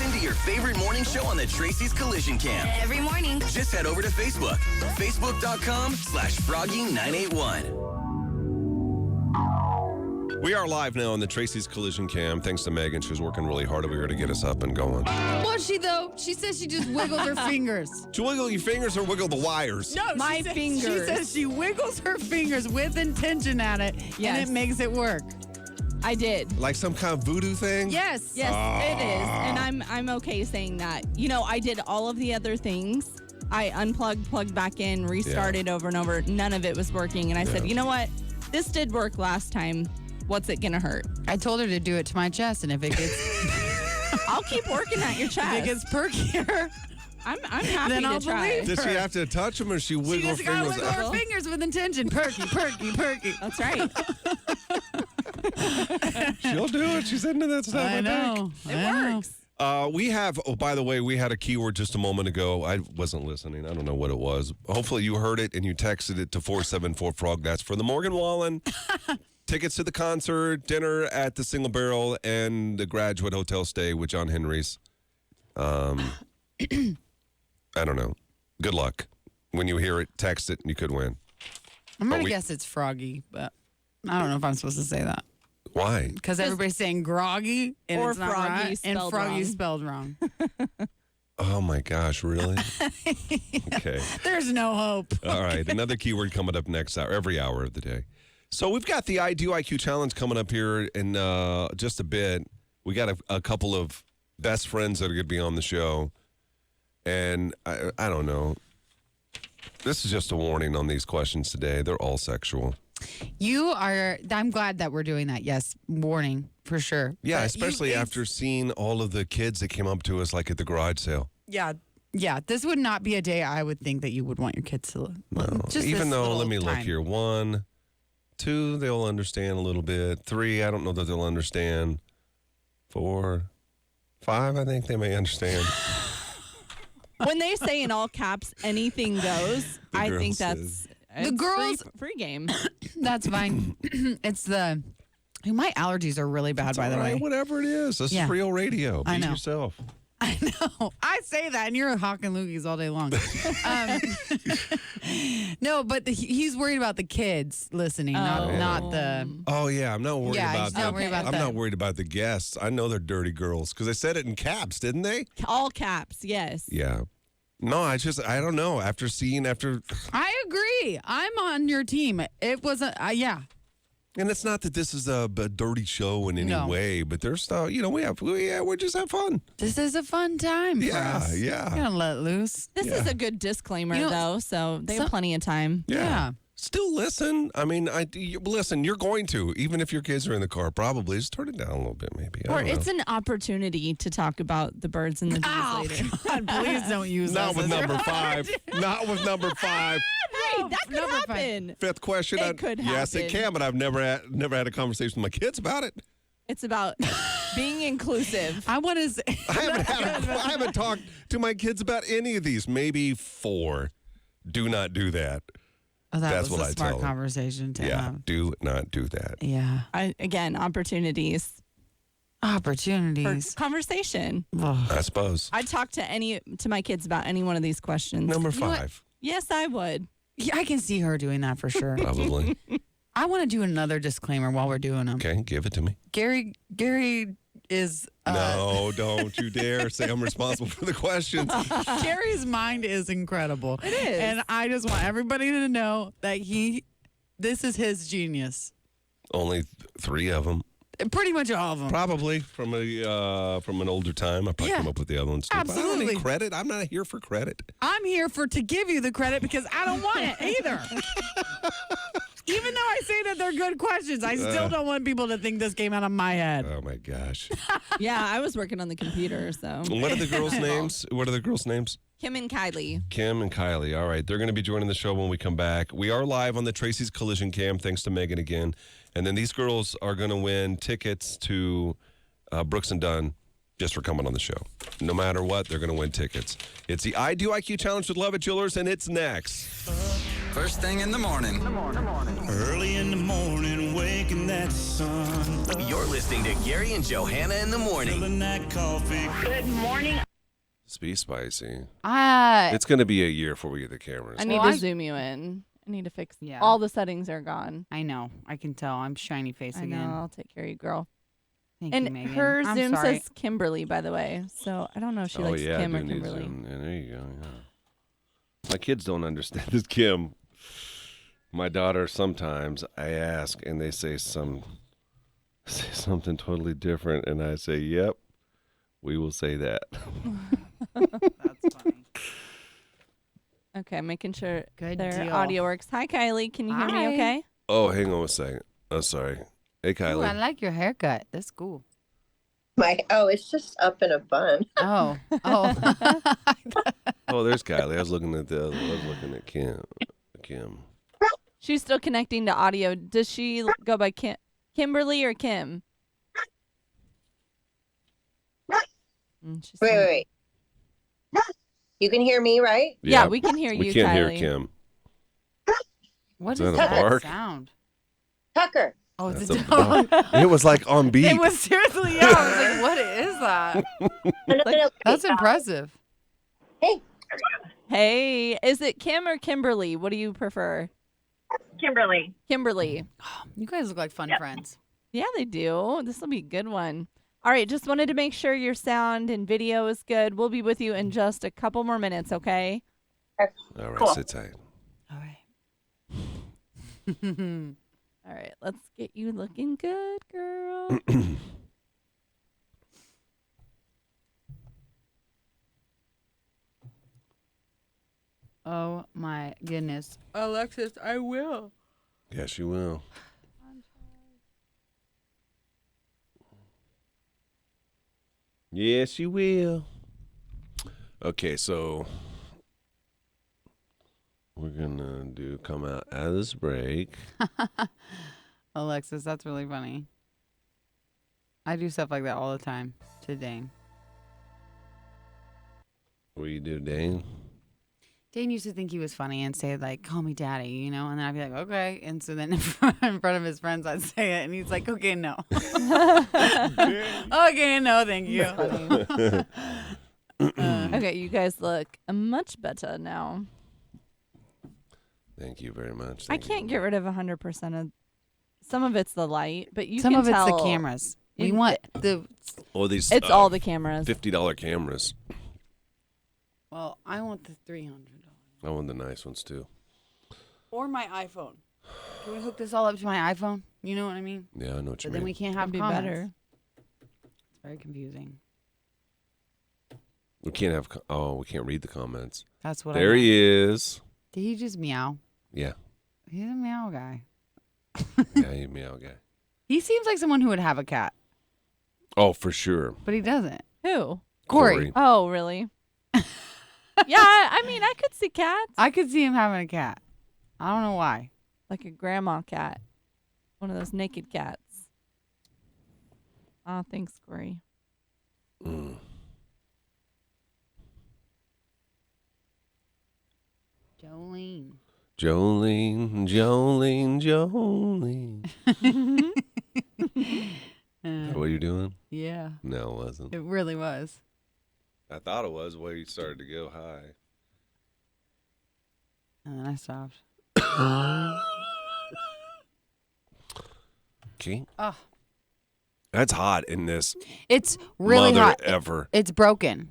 Listen to your favorite morning show on the Tracy's Collision Cam. Every morning. Just head over to Facebook. Facebook.com/Froggy981. We are live now on the Tracy's Collision Cam. Thanks to Megan. She was working really hard over here to get us up and going. Was she, though? She says she just wiggled her fingers. Do you wiggle your fingers or wiggle the wires? No, my fingers. She says she wiggles her fingers with intention at it, and it makes it work. I did. Like some kind of voodoo thing? Yes. Yes, it is. And I'm okay saying that. You know, I did all of the other things. I unplugged, plugged back in, restarted over and over. None of it was working. And I said, you know what? This did work last time. What's it going to hurt? I told her to do it to my chest, and if it gets... I'll keep working at your chest. If it gets perkier... I'm happy then to I'll try. believe Does she have to touch them or she wiggle her She just got to fingers? wiggle her fingers with intention. Perky, perky, perky. That's right. She'll do it. She's into that stuff. I know. It works. We have, by the way, we had a keyword just a moment ago. I wasn't listening. I don't know what it was. Hopefully you heard it and you texted it to 474-FROG. That's for the Morgan Wallen. Tickets to the concert, dinner at the Single Barrel, and the Graduate Hotel stay with John Henry's. I don't know. Good luck. When you hear it, text it, and you could win. I'm going to guess it's Froggy, but I don't know if I'm supposed to say that. Why? Because everybody's saying groggy, and Or it's not Froggy right, and spelled Froggy's wrong. spelled wrong. Oh, my gosh, really? Okay. There's no hope. All right. Another keyword coming up next hour, every hour of the day. So we've got the I Do IQ Challenge coming up here in just a bit. We got a couple of best friends that are going to be on the show. And I don't know. This is just a warning on these questions today. They're all sexual. I'm glad that we're doing that. Yes, warning, for sure. Yeah, But especially after seeing all of the kids that came up to us like at the garage sale. Yeah, this would not be a day I would think that you would want your kids to No. just Even this though, little let me look time. here. 1, 2, they'll understand a little bit. 3, I don't know that they'll understand. 4, 5, I think they may understand. When they say in all caps, anything goes, I girl think says. that's The girls- free game. That's fine. It's my allergies are really bad, by the All right, way. whatever it is. This Yeah. is real radio. Be I know. yourself. I know. I say that, and you're hawking loogies all day long. No, but he's worried about the kids listening, not the. Oh yeah, I'm not worried Yeah, about he's not worried about I'm that. not worried about the guests. I know they're dirty girls because they said it in caps, didn't they? All caps, yes. Yeah. No, I don't know. After I agree. I'm on your team. It wasn't. Yeah. and it's not that this is a dirty show in any No. way, but there's stuff. We just have fun. This is a fun time. For Yeah, us. yeah. You're gonna let loose. This is a good disclaimer, though, so they have plenty of time. Yeah. Still listen. I mean, listen. You're going to, even if your kids are in the car, probably just turn it down a little bit, maybe. I Or don't know. it's an opportunity to talk about the birds and the bees later. God, please don't use not us with as number 5. Not with number 5. Hey, that could number five. happen. Fifth question. It could Yes, it happen. can, but I've never had a conversation with my kids about it. It's about being inclusive. I want to say. I haven't talked to my kids about any of these. Maybe 4. Do not do that. Oh, that That's was what a I smart tell them. conversation to Yeah, have. do not do that. Yeah. Again, opportunities for Opportunities. conversation. I suppose. I'd talk to my kids about any one of these questions. Number know what? 5, Yes, I would. Yeah, I can see her doing that for sure. probably. I want to do another disclaimer while we're doing them. Okay, give it to me. Gary is No, don't you dare say I'm responsible for the questions. Gary's mind is incredible. It is. And I just want everybody to know that this is his genius. Only 3 of them. Pretty much all of them. Probably from an older time. I probably Yeah, come up with the other ones too. But I don't absolutely. need credit. I'm not here for credit. I'm here to give you the credit because I don't want it either. Even though I say that they're good questions, I still don't want people to think this came out of my head. Oh my gosh. Yeah, I was working on the computer, so. What are the girls' names? What are the girls' names? Kim and Kylie. Kim and Kylie. All right. They're going to be joining the show when we come back. We are live on the Tracy's Collision Cam, thanks to Megan again. And then these girls are going to win tickets to Brooks and Dunn just for coming on the show. No matter what, they're going to win tickets. It's the I Do IQ Challenge with Love It Jewelers, and it's next. First thing in the morning. Early in the morning, waking that sun. You're listening to Gary and Johanna in the morning. Feeling that coffee. Good morning. It's be spicy. I It's going to be a year before we get the cameras. I need Well, to zoom you in. I need to fix. Yeah. All the settings are gone. know. I can tell. I'm shiny face I again. know. I'll take care of you, girl. Thank And you, Megan. her I'm Zoom sorry. says Kimberly, by the way. So I don't know if she likes yeah, Kim I or do need Kimberly. Zoom. Yeah, there you go. Yeah. My kids don't understand this Kim. My daughter, sometimes I ask and they say something totally different, and I say, "Yep, we will say that." That's funny. Okay, making sure Good their deal. audio works. Hi, Kylie. Can you hear me Hi. okay? Oh, hang on a second. Oh, sorry. Hey, Ooh, Kylie. I like your haircut. That's cool. It's just up in a bun. Oh. Oh, there's Kylie. I was looking at the other. I was looking at Kim. She's still connecting to audio. Does she go by Kimberly or Kim? She's saying- Wait. You can hear me, right? Yeah, we can hear you, We can't hear Kylie. Kim. What Is is that a that bark? sound? Tucker. Oh, it's That's a a dog. It was like on beat. It was seriously, yeah. I was like, what is that? No. That's impressive. Hey, Hey, is it Kim or Kimberly? What do you prefer? Kimberly. Kimberly. You guys look like fun friends. Yeah, they do. This will be a good one. All right, just wanted to make sure your sound and video is good. We'll be with you in just a couple more minutes, okay? All right, Cool. sit tight. All right. All right, let's get you looking good, girl. Oh my goodness. Alexis, I will. Yes, you will. Yes, you will. Okay, so we're gonna come out of this break. Alexis, that's really funny. I do stuff like that all the time to Dane. What do you do, Dane? Dane used to think he was funny and say, like, call me daddy, you know? And then I'd be like, okay. And so then in front of his friends, I'd say it. And he's like, okay, no. Okay, no, thank you. Okay, you guys look much better now. Thank you very much. I Thank can't you. get rid of 100% of. Some of it's the light, but you Some can of it's tell. the cameras. We You- want the, Oh, these. It's all the cameras. $50 cameras. well, I want the $300. I want the nice ones too. Or my iPhone. Can we hook this all up to my iPhone? You know what I mean? Yeah, I know what you But then we mean. can't have Would be comments. better. It's very confusing. We can't have. We can't read the comments. That's what There I he is. Did he just meow? Yeah, He's a meow guy. yeah, you meow guy. He seems like someone who would have a cat, Oh, for sure. but he doesn't. Who? Corey. Oh, really? Yeah, I mean, I could see cats. I could see him having a cat. I don't know why. Like a grandma cat. One of those naked cats. Oh, thanks, Corey. Mm. Jolene. Jolene, Jolene, Jolene. Is that what you're doing? Yeah, No, it wasn't. it really was. I thought it was the way you started to go high. And then I stopped. Okay. Oh, That's hot in this it's really mother hot. ever. It's broken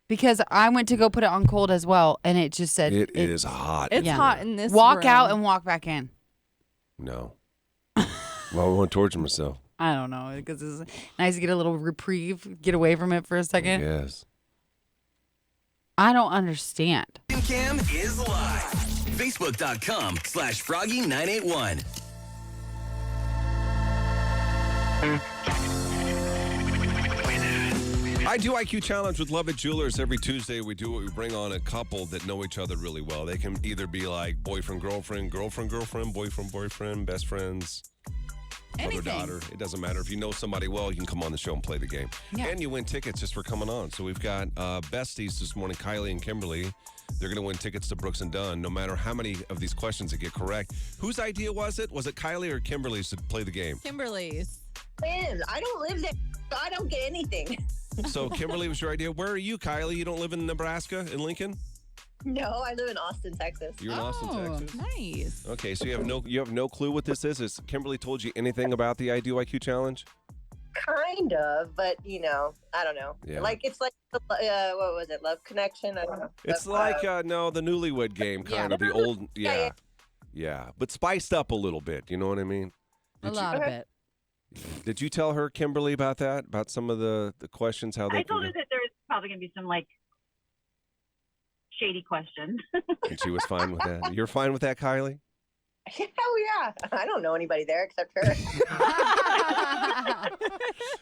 because I went to go put it on cold as well, and it just said It is hot. It's Yeah. hot in this walk room. out and walk back in. No. Well, I want to torture myself. I don't know because it's nice to get a little reprieve, get away from it for a second. Yes. I don't understand. Cam is live. Facebook.com/Froggy981. I do IQ Challenge with Love It Jewelers. Every Tuesday we do it. We bring on a couple that know each other really well. They can either be like boyfriend, girlfriend, girlfriend, girlfriend, boyfriend, boyfriend, best friends. mother, Anything. daughter. It doesn't matter. If you know somebody well, you can come on the show and play the game. Yeah. And you win tickets just for coming on. So we've got besties this morning, Kylie and Kimberly. They're going to win tickets to Brooks and Dunn, no matter how many of these questions they get correct. Whose idea was it? Was it Kylie or Kimberly's to play the game? Kimberly's. Liz, I don't live there, so I don't get anything. So Kimberly was your idea. Where are you, Kylie? You don't live in Nebraska, in Lincoln? No, I live in Austin, Texas. You're in Austin, Texas. Nice. Okay, so you have no clue what this is. Has Kimberly told you anything about the IDYQ challenge? Kind of, but I don't know. Yeah. Like it's like what was it? Love Connection? I don't know. It's But, like no, the Newlywed Game, kind of the old, yeah, but spiced up a little bit. You know what I mean? A lot of it. Did you tell her, Kimberly, about that? About some of the questions? How they? I told her that there was probably going to be some shady questions. And she was fine with that. You're fine with that, Kylie? hell yeah! I don't know anybody there except her.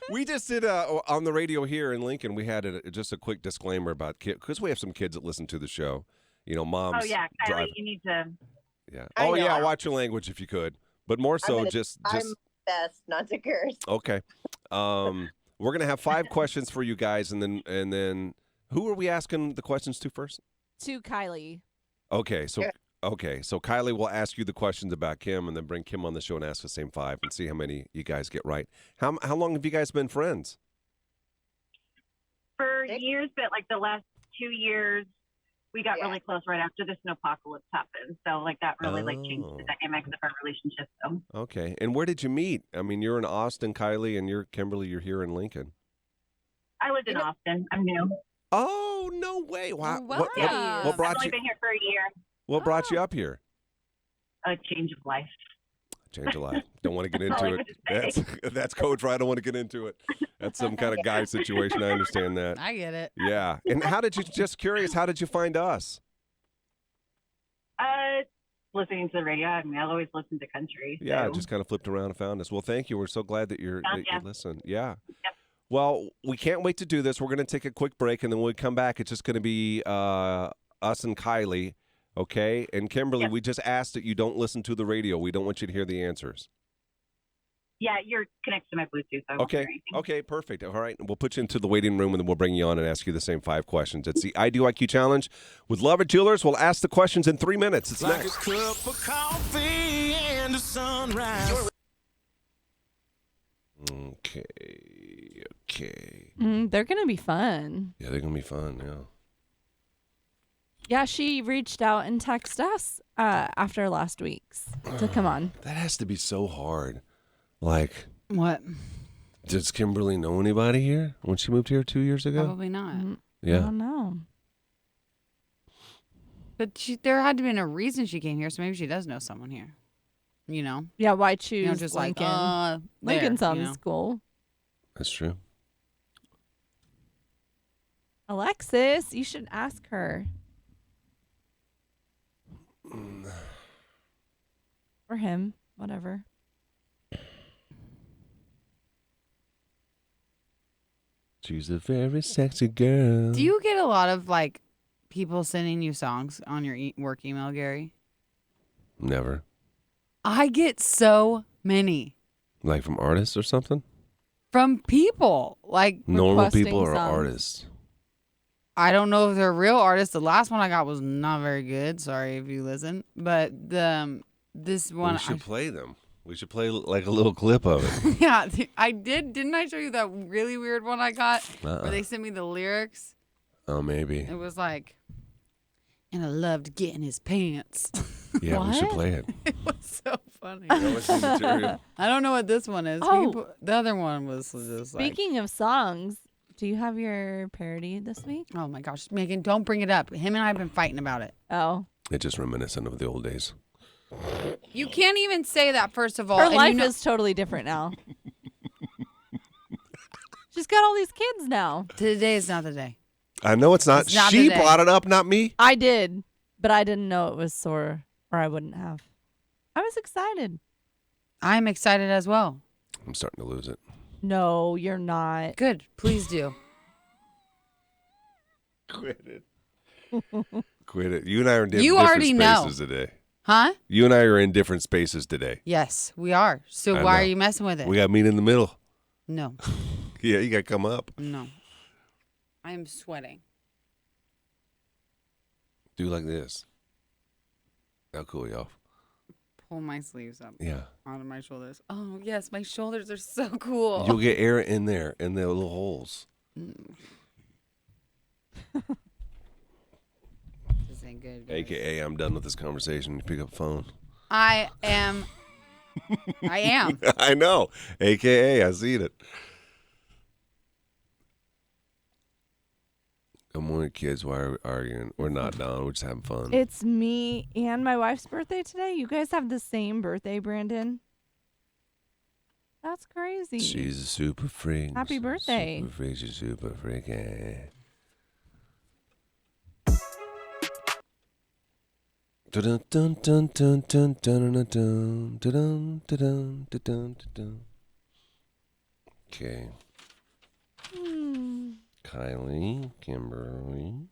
We just did on the radio here in Lincoln. We had just a quick disclaimer about kids because we have some kids that listen to the show. Moms. Oh yeah, Kylie, drive. you need to. Yeah. I Oh know. yeah. Watch your language if you could, but more so I'm best not to curse. Okay. We're gonna have 5 questions for you guys, and then who are we asking the questions to first? To Kylie. Okay. So Kylie will ask you the questions about Kim, and then bring Kim on the show and ask the same 5, and see how many you guys get right. How long have you guys been friends? For years, but the last 2 years, we got really close right after the snowpocalypse happened. So that really changed the dynamics of our relationship. So. Okay. And where did you meet? I mean, you're in Austin, Kylie, and you're Kimberly. You're here in Lincoln. I lived in Austin. I'm new. Oh no way! Wow. Wow. What brought I've only you? been here for a year. What brought you up here? A change of life. Change of life. Don't want to get into it. That's code for I don't want to get into it. That's some kind of guy situation. I understand that. I get it. Yeah. And how did you? Just curious. How did you find us? Listening to the radio. I mean, I've always listened to country. Yeah. So. Just kind of flipped around and found us. Well, thank you. We're so glad that you listen. Yeah. Yep. Well, we can't wait to do this. We're going to take a quick break, and then when we come back, it's just going to be us and Kylie, okay? And Kimberly, we just asked that you don't listen to the radio. We don't want you to hear the answers. Yeah, you're connected to my Bluetooth. So I won't hear anything. Okay, perfect. All right, we'll put you into the waiting room, and then we'll bring you on and ask you the same 5 questions. It's the IDYQ Challenge with Lovett Jewelers. We'll ask the questions in 3 minutes. It's Like next. a cup of coffee and a sunrise. Okay. They're going to be fun. Yeah, they're going to be fun, yeah. Yeah, she reached out and texted us after last week's to come on. That has to be so hard. Like, What? does Kimberly know anybody here when she moved here 2 years ago? Probably not. I Yeah. don't know. But there had to be a reason she came here, so maybe she does know someone here. Yeah, why choose Just Lincoln? like, Lincoln there, sounds cool. That's true. Alexis, you should ask her. Or him, whatever. She's a very sexy girl. Do you get a lot of people sending you songs on your work email, Gary? Never. I get so many Like from artists or something? from people. Normal Requesting people or songs. artists? I don't know if they're real artists. The last one I got was not very good. Sorry if you listen, but this one, We should play them. We should play like a little clip of it. yeah, I did. Didn't I show you that really weird one I got where they sent me the lyrics? Oh, maybe. It was like, and I loved getting his pants. Yeah, we should play it. It was so funny. That was the material. I don't know what this one is. Oh. The other one was just Speaking of songs, do you have your parody this week? oh my gosh, Megan, don't bring it up. Him and I have been fighting about it. Oh. It's just reminiscent of the old days. You can't even say that, first of all. Her and life is totally different now. She's got all these kids now. Today is not the day. I know it's not. It's not She today. brought it up, not me. I did, but I didn't know it was sore, or I wouldn't have. I was excited. I'm excited as well. I'm starting to lose it. No, you're not. Good. Please do. Quit it. Quit it. You and I are in You different already know. spaces today. Huh? You and I are in different spaces today. Yes, we are. So I why know. are you messing with it? We got to meet in the middle. No. Yeah, you got to come up. No. I am sweating. Do like this. That'll cool you off. Pull my sleeves up. Yeah. Onto my shoulders. Oh, yes. My shoulders are so cool. You'll get air in there, in the little holes. This ain't good, guys. AKA, I'm done with this conversation. You pick up the phone. I am. I know. AKA, I seen it. Good morning, kids. Why are we arguing? We're not done. We're just having fun. It's me and my wife's birthday today. You guys have the same birthday, Brandon. That's crazy. She's a super freak. Happy birthday. Super freak. She's super freak. Dun dun dun dun dun dun dun dun dun dun dun dun. Okay. Kylie, Kimberly.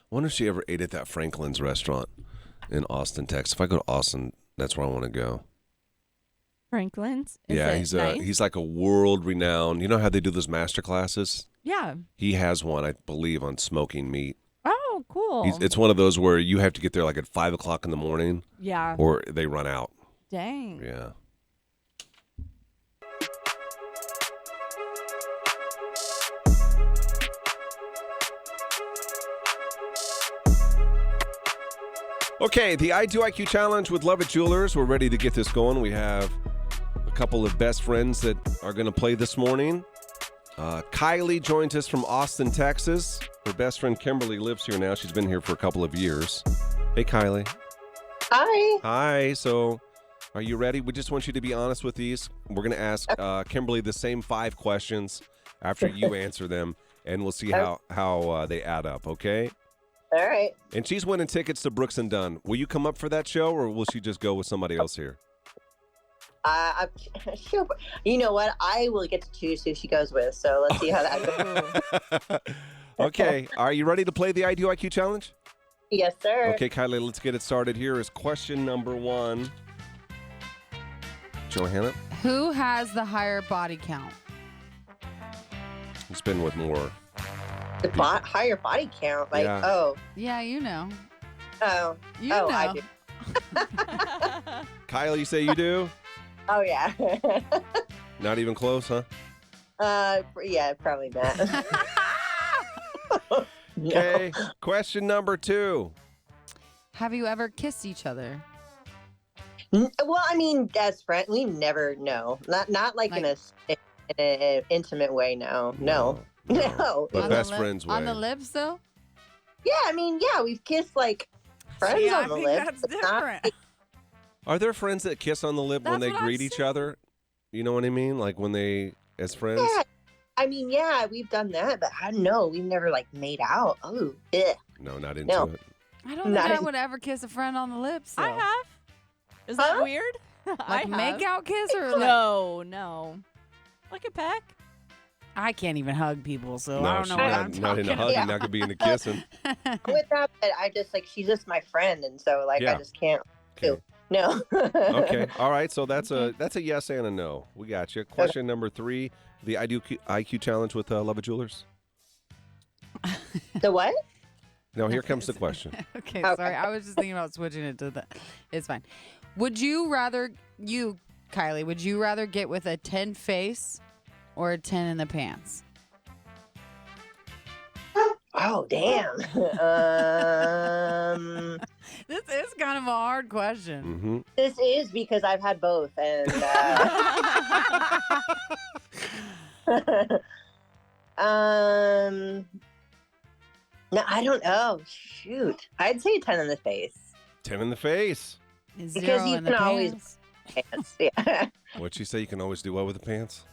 Wonder if she ever ate at that Franklin's restaurant in Austin, Texas. If I go to Austin, that's where I want to go. Franklin's? Is Yeah, it nice? he's like a world renowned. You know how they do those master classes? Yeah. He has one, I believe, on smoking meat. Oh, cool. It's one of those where you have to get there like at 5 o'clock in the morning, Yeah. or they run out. Dang. Yeah. Okay, the I Do IQ challenge with Love It Jewelers. We're ready to get this going. We have a couple of best friends that are going to play this morning. Kylie joins us from Austin, Texas. Her best friend Kimberly lives here now. She's been here for a couple of years. Hey, Kylie. Hi. Hi. So, are you ready? We just want you to be honest with these. We're going to ask Kimberly the same 5 questions after you answer them, and we'll see how they add up, okay? All right. And she's winning tickets to Brooks and Dunn. Will you come up for that show, or will she just go with somebody else here? Sure. You know what? I will get to choose who she goes with. So let's see how that goes. Okay. Are you ready to play the I Do IQ challenge? Yes, sir. Okay, Kylie, let's get it started. Here is question number 1. Johanna? Who has the higher body count? Who's been with more? The higher body count. Like, Yeah. oh, Yeah, you know. oh, You know. I do. Kyle, you say you do? Oh, yeah. Not even close, huh? Yeah, probably not. Okay. Question number 2. Have you ever kissed each other? Well, I mean, as friends, we never know. Not like in an intimate way. No. No. But On best the friends way. On the lips, though? Yeah, I mean, yeah, we've kissed like friends See, on I the think lips. that's but not- different. Are there friends that kiss on the lip when That's they what I'm greet each saying. other? You know what I mean? Like when they, as friends? Yeah. I mean, yeah, we've done that, but I don't know. We've never like made out. Oh, ugh. No, not into No. it. I don't think Not I in- would ever kiss a friend on the lips. I though. have. Is Huh? that weird? Like make out kiss or like No. Like a peck? I can't even hug people, so No, I don't she's know what I'm not into talking hugging, about. not gonna be into kissing. With that, but I just like she's just my friend, and so like Yeah. I just can't. Okay. No. Okay. All right. So that's a yes and a no. We got you. Question number 3: the I Do IQ challenge with Love It Jewelers. The what? Now here comes the question. Okay, Okay. sorry. I was just thinking about switching it to the. It's fine. Would you rather, Kylie, would you rather get with a 10 face or a 10 in the pants? Oh damn. This is kind of a hard question. Mm-hmm. This is because I've had both, and no, I don't know. Shoot, I'd say 10 in the face. 10 in the face. Is Because 0 you in the can always- pants? Pants, yeah. What'd she say? You can always do what with the pants?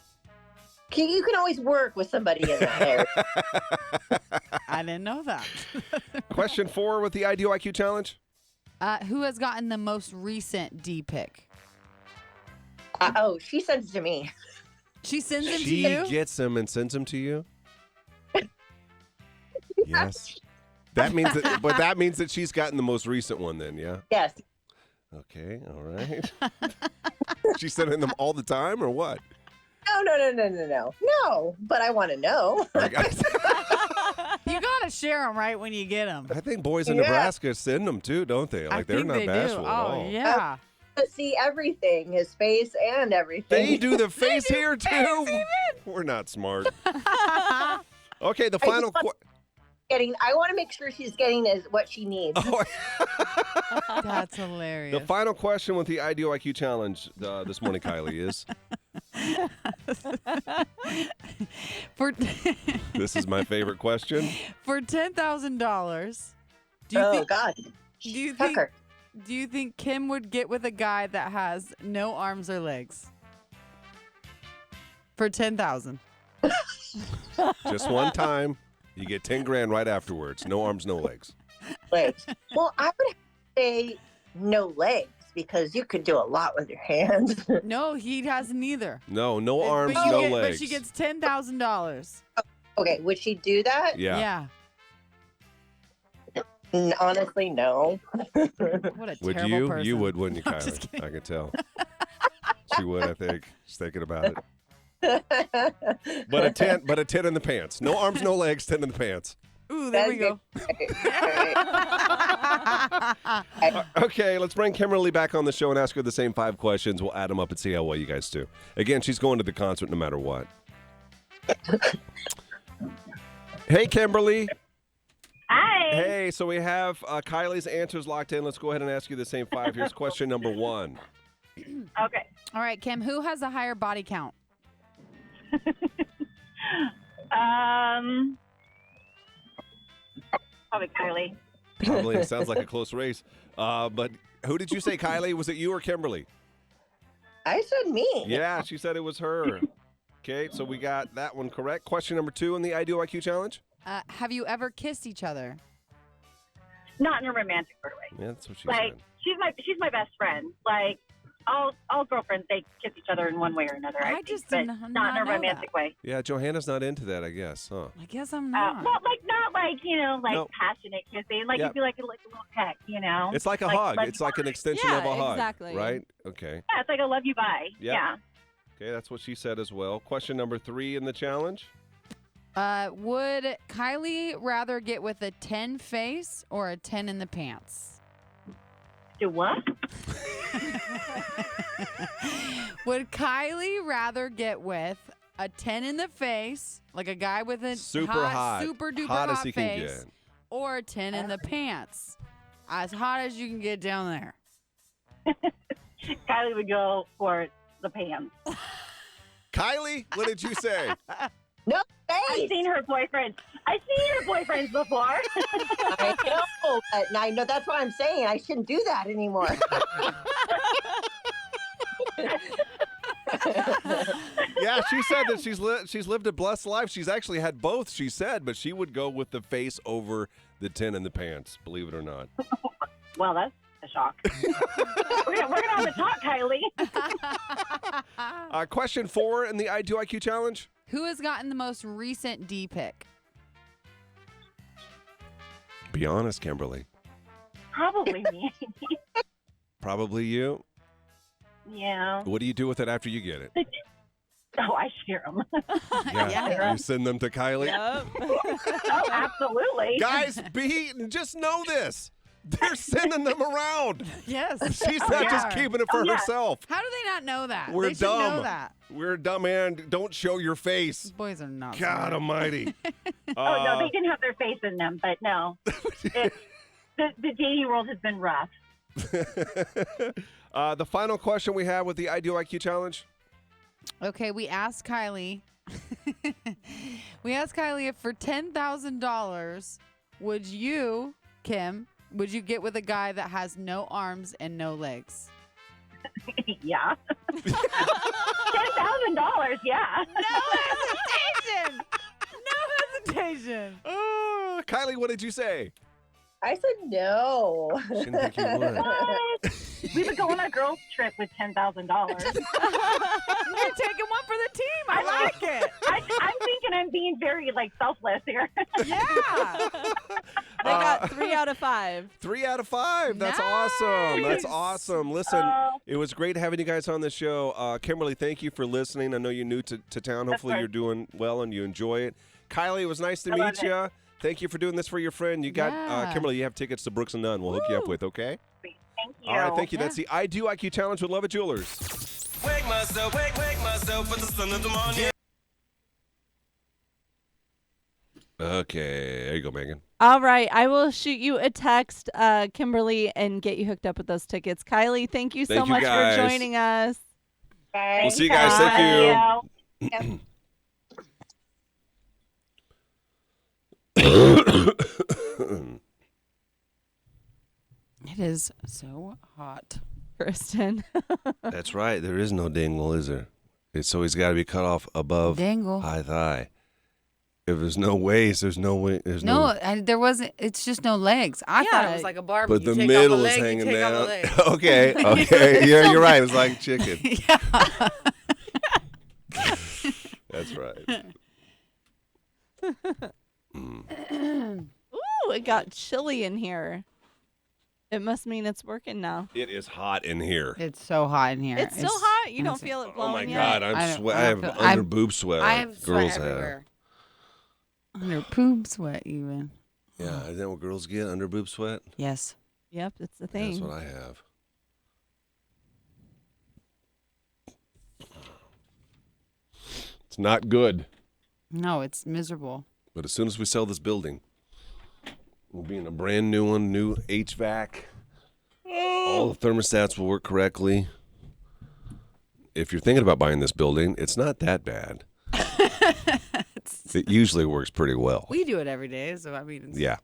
You can always work with somebody in that area. I didn't know that. Question 4 with the I Do IQ challenge. Who has gotten the most recent D pic? Oh, she sent it to me. She sends them to She you? gets them and sends them to you. Yes. That means that she's gotten the most recent one then, yeah? Yes. Okay, all right. She's sending them all the time or what? No, but I want to know. You gotta share them right when you get them. I think boys in Yeah. Nebraska send them too, don't they? Like, they're not bashful at all. Oh, yeah. To see everything, his face and everything. They do the face here too. We're not smart. Okay, the final I want to make sure she's getting what she needs. That's hilarious. The final question with the Ideal IQ Challenge this morning, Kylie, is... This is my favorite question. For $10,000, God. do you think Kim would get with a guy that has no arms or legs? For $10,000. Just one time. You get 10 grand right afterwards. No arms, no legs. Legs. Well, I would say no legs because you could do a lot with your hands. No, he has neither. No arms, But no legs. But she gets $10,000. Okay, would she do that? Yeah. Honestly, no. What a Would terrible you? person. You would, wouldn't you, I'm just Kylie? kidding. I can tell. She would, I think. She's thinking about it. But a 10 in the pants. No arms, no legs, 10 in the pants. Ooh, there we go. Okay, let's bring Kimberly back on the show and ask her the same 5 questions. We'll add them up and see how well you guys do. Again, she's going to the concert no matter what. Hey, Kimberly. Hi. Hey, so we have Kylie's answers locked in. Let's go ahead and ask you the same 5. Here's question number 1. Okay. All right, Kim, who has a higher body count? Probably Kylie. Probably. It sounds like a close race. But who did you say, Kylie? Was it you or Kimberly? I said me. Yeah, she said it was her. Okay, so we got that one correct. Question number 2 in the Ideal IQ Challenge. Have you ever kissed each other? Not in a romantic sort of way. Yeah, that's what she Like said. she's my best friend. Like all girlfriends, they kiss each other in one way or another. I think, just but did not in not a know romantic way. Yeah, Johanna's not into that, I guess, huh? I guess I'm not. Well, like not like No. passionate kissing. Like Yeah. it'd be like a little peck, It's like a hug. love It's you, like an bye. extension Yeah, of a hug. exactly. Right? Okay. Yeah, it's like a love you bye. Yep. Yeah. Okay, that's what she said as well. Question number 3 in the challenge. Would Kylie rather get with a 10 face or a 10 in the pants? Do what? Would Kylie rather get with a 10 in the face, like a guy with a Super hot. super duper Hot hot as he can face, get. or a 10 in the pants, as hot as you can get down there? Kylie would go for the pants. Kylie, what did you say? No I've face. seen her boyfriends. I've seen her boyfriends before. I know, but I know that's what I'm saying. I shouldn't do that anymore. Yeah, she said that she's lived a blessed life. She's actually had both, she said, but she would go with the face over the 10 in the pants, believe it or not. Well, that's a shock. we're gonna have a talk, Kylie. Question 4 in the I2 IQ Challenge. Who has gotten the most recent D pic? Be honest, Kimberly. Probably me. Probably you. Yeah. What do you do with it after you get it? Oh, I share them. Yeah. You send them to Kylie? Yep. Oh, absolutely. Guys, just know this. They're sending them around. Yes. She's not just keeping it for Yeah. herself. How do they not know that? We're they should dumb. know that. We're dumb, man. Don't show your face. Boys are not. God smart. almighty. Oh, no, they didn't have their face in them, but no. The dating world has been rough. The final question we have with the Ideal IQ Challenge. Okay, we asked Kylie. We asked Kylie if for $10,000, would you, Kim, would you get with a guy that has no arms and no legs? Yeah. $10,000, yeah. No hesitation. No hesitation. Kylie, what did you say? I said no. She didn't think you would. What? We would go on a girls' trip with $10,000. You're taking one for the team. I like it. I'm thinking I'm being very selfless here. Yeah. They got 3 out of 5. 3 out of 5. That's awesome. That's Nice. awesome. Listen, it was great having you guys on the show. Kimberly, thank you for listening. I know you're new to town. Hopefully you're doing well and you enjoy it. Kylie, it was nice to meet you. Thank you for doing this for your friend. You got Kimberly, you have tickets to Brooks and Dunn. We'll hook you up with, okay? Thank you. All right, thank you. That's the I Do IQ Challenge with Love It Jewelers. Wake myself for the sun of the morning. Okay, there you go, Megan. All right. I will shoot you a text, Kimberly, and get you hooked up with those tickets. Kylie, thank you so Thank you, much guys. for joining us. We'll see you guys. Thank you. It is so hot. Kristen. That's right. There is no dangle, is there? It's always got to be cut off above Dangle. high thigh. If there's no waist, there's no way. There's No, there wasn't. It's just no legs. I thought it was like a barbie. But You the take middle off a is leg, hanging you take down. Off a leg. Okay. Yeah, you're right. It's like chicken. Yeah. That's right. Ooh, it got chilly in here. It must mean it's working now. It is hot in here. It's so hot in here. It's still hot? You don't insane. feel it Oh blowing my yet? God, I I don't have feel- under boob sweat. I like have sweat girls everywhere. Under poop sweat, even. have. Yeah, isn't that what girls get? Under boob sweat? Yes. Yep, it's the thing. That's what I have. It's not good. No, it's miserable. But as soon as we sell this building, we'll be in a brand new one, new HVAC. All the thermostats will work correctly. If you're thinking about buying this building, it's not that bad. It usually works pretty well. We do it every day, so I mean. Yeah.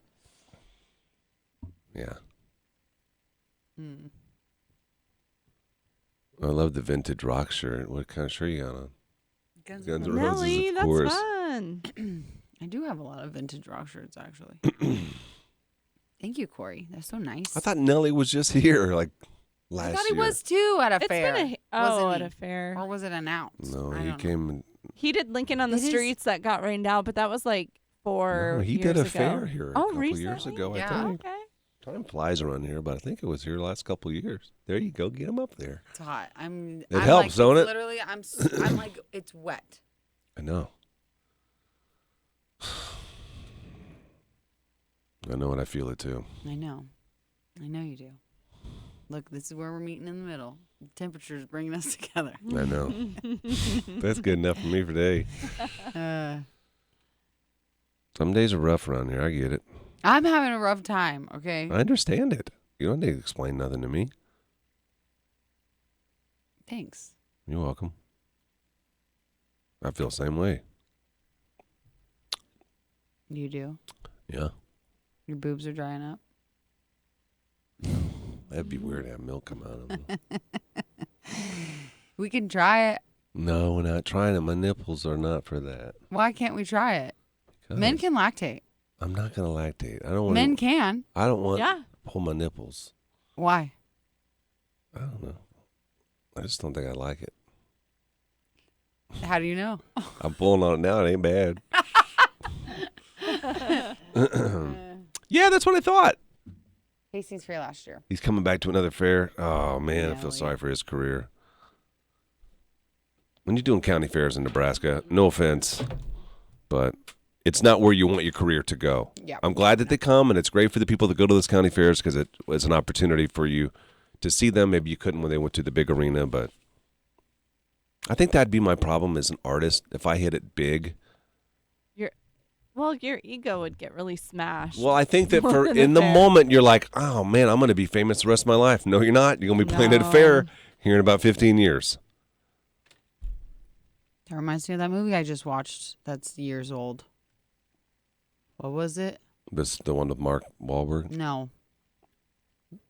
Yeah. I love the vintage rock shirt. What kind of shirt you got on? Guns N' Roses, Nelly, of that's course. fun. I do have a lot of vintage rock shirts, actually. Thank you, Corey. That's so nice. I thought Nelly was just here like last I year. thought he was too at a It's fair. been Wasn't at he? a fair. Or was it announced? No, I he don't know. came. And, He did Lincoln on the It is- Streets that got rained out, but that was like 4 no, he years did a ago. fair here a couple years recently? ago, Yeah. I think. Okay. Time flies around here, but I think it was here the last couple of years. There you go. Get him up there. It's hot. I'm helps, like, don't it's it? Literally, I'm like, it's wet. I know. I know, and I feel it too. I know you do. Look, this is where we're meeting in the middle. The temperature's bringing us together. I know. That's good enough for me for today. Some days are rough around here. I get it. I'm having a rough time, okay? I understand it. You don't need to explain nothing to me. Thanks. You're welcome. I feel the same way. You do? Yeah. Your boobs are drying up? That'd be weird to have milk come out of them. We can try it. No, we're not trying it. My nipples are not for that. Why can't we try it? Men can lactate. I'm not going to lactate. I don't want Men can. I don't want Yeah. to pull my nipples. Why? I don't know. I just don't think I like it. How do you know? I'm pulling on it now. It ain't bad. Yeah, that's what I thought. Hastings Fair last year. He's coming back to another fair. Oh, man, I feel Nelly. sorry for his career. When you're doing county fairs in Nebraska, no offense, but it's not where you want your career to go. Yeah. I'm glad that they come, and it's great for the people that go to those county fairs because it was an opportunity for you to see them. Maybe you couldn't when they went to the big arena, but I think that'd be my problem as an artist if I hit it big. Well, your ego would get really smashed. Well, I think that More for than a in the fair. moment you're like, oh man, I'm going to be famous the rest of my life. No, you're not. You're going to be playing at a fair No. here in about 15 years. That reminds me of that movie I just watched that's years old. What was it? This the one with Mark Wahlberg. No.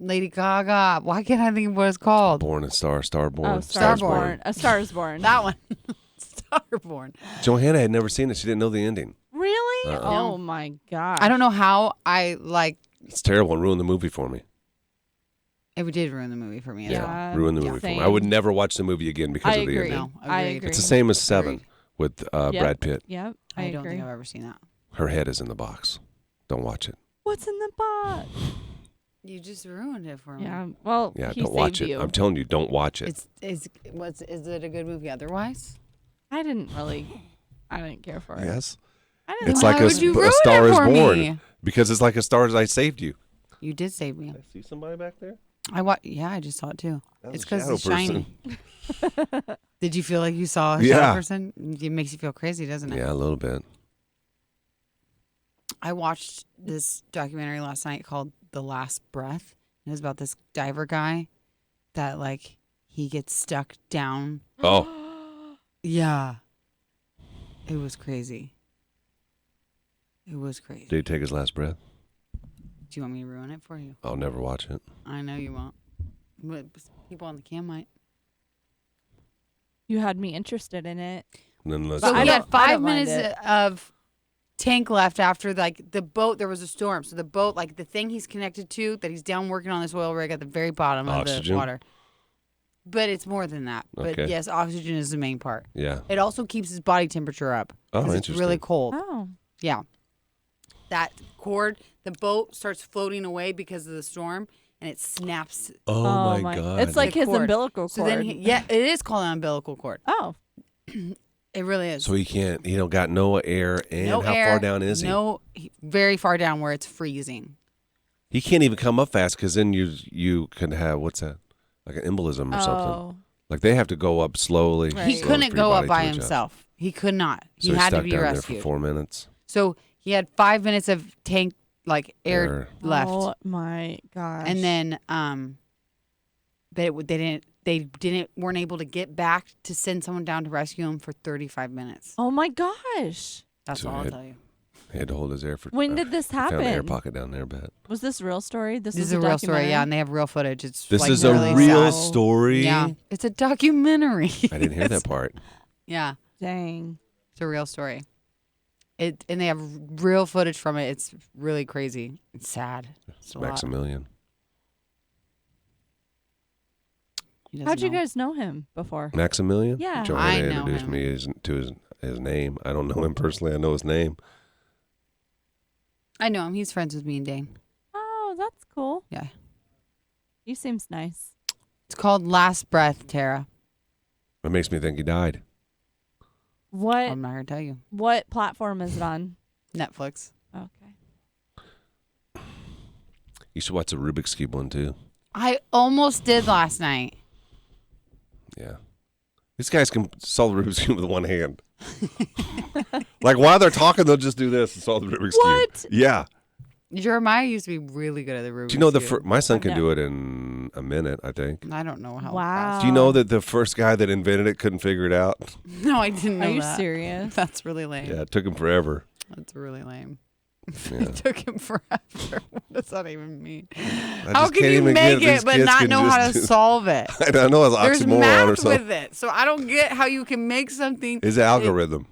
Lady Gaga. Why can't I think of what it's called? Born a Star, Starborn. Oh, Stars Starborn. A Star's Born. That one. Starborn. Johanna had never seen it. She didn't know the ending. Really? Uh-uh. Oh my god. I don't know how I like. It's terrible and ruined the movie for me. It did ruin the movie for me. as well. Yeah. Ruined the movie for me. I would never watch the movie again because I of the agree. ending. No, I agreed. agree. It's the same as Seven Agreed. with Brad Pitt. Yep. I don't agree. think I've ever seen that. Her head is in the box. Don't watch it. What's in the box? You just ruined it for me. Yeah. Well, Yeah, he don't watch saved it. you. I'm telling you, don't watch it. Is it a good movie otherwise? I didn't care for it. Yes. I didn't It's Why like would you a ruin Star it is for Born. me? Because it's like A Star as I Saved You. You did save me. I see somebody back there? Yeah, I just saw it too. That It's was a because shadow it's person. shiny. Did you feel like you saw a Yeah. shadow person? It makes you feel crazy, doesn't it? Yeah, a little bit. I watched this documentary last night called The Last Breath. It was about this diver guy that like he gets stuck down. Oh, Yeah. It was crazy. It was crazy. did he take his last breath? Do you want me to ruin it for you? I'll never watch it. I know you won't. But people on the cam might. You had me interested in it. And then let's So I we don't- had I 5 don't mind minutes it. of tank left after like the boat. There was a storm, so the boat, like the thing he's connected to, that he's down working on this oil rig at the very bottom of Oxygen? the water. But it's more than that. But Okay. yes, oxygen is the main part. Yeah. It also keeps his body temperature up. Oh, 'cause it's interesting. really cold. Oh. Yeah. That cord, the boat starts floating away because of the storm, and it snaps. Oh, my God. It's like The his cord. umbilical So cord. then, yeah, it is called an umbilical cord. Oh. It really is. So he can't, he don't got no air. And no how air, far down is he? No, very far down where it's freezing. He can't even come up fast because then you can have, what's that? Like an embolism or something. Oh. Like they have to go up slowly. Right. He Slow couldn't for your go up body by to adjust. himself. He could not. So He he's had to stuck be down rescued. there for 4 minutes. So he had 5 minutes of tank like air left, Oh my gosh. and then but they weren't able to get back to send someone down to rescue him for 35 minutes. Oh my gosh. That's So all I'll it- tell you. He had to hold his air for. When did this Found an air happen? pocket down there, bet. Was this real story? This was is a real story, documentary? yeah, and they have real footage. It's This like is really a real sad. story. Yeah, it's a documentary. I didn't hear that part. Yeah, Dang. it's a real story. And they have real footage from it. It's really crazy. It's sad. It's a lot. Maximilian. He doesn't How'd you know. guys know him before? Maximilian? Yeah. Joanna I know introduced him. me to his name. I don't know him personally. I know his name. I know him. He's friends with me and Dane. Oh, that's cool. Yeah. He seems nice. It's called Last Breath, Tara. It makes me think he died. What I'm not gonna tell you. what platform is it on? Netflix. Okay. You should watch the Rubik's Cube one too. I almost did last night. Yeah. These guys can solve the Rubik's Cube with one hand. Like while they're talking, they'll just do this and solve the Rubik's What? Cube. Yeah. Jeremiah used to be really good at the Rubik's Do you know Cube. my son can No. do it in a minute, I think. I don't know how. Wow. fast- Do you know that the first guy that invented it couldn't figure it out? No, I didn't know Are you that. serious? That's really lame. Yeah, it took him forever. That's really lame. Yeah. It took him forever. What does that even mean? I How just can can't you even make get it these but kids not can know how just to do- solve it? I know it's There's oxymoron math or something. with it, so I don't get how you can make something. It's an algorithm.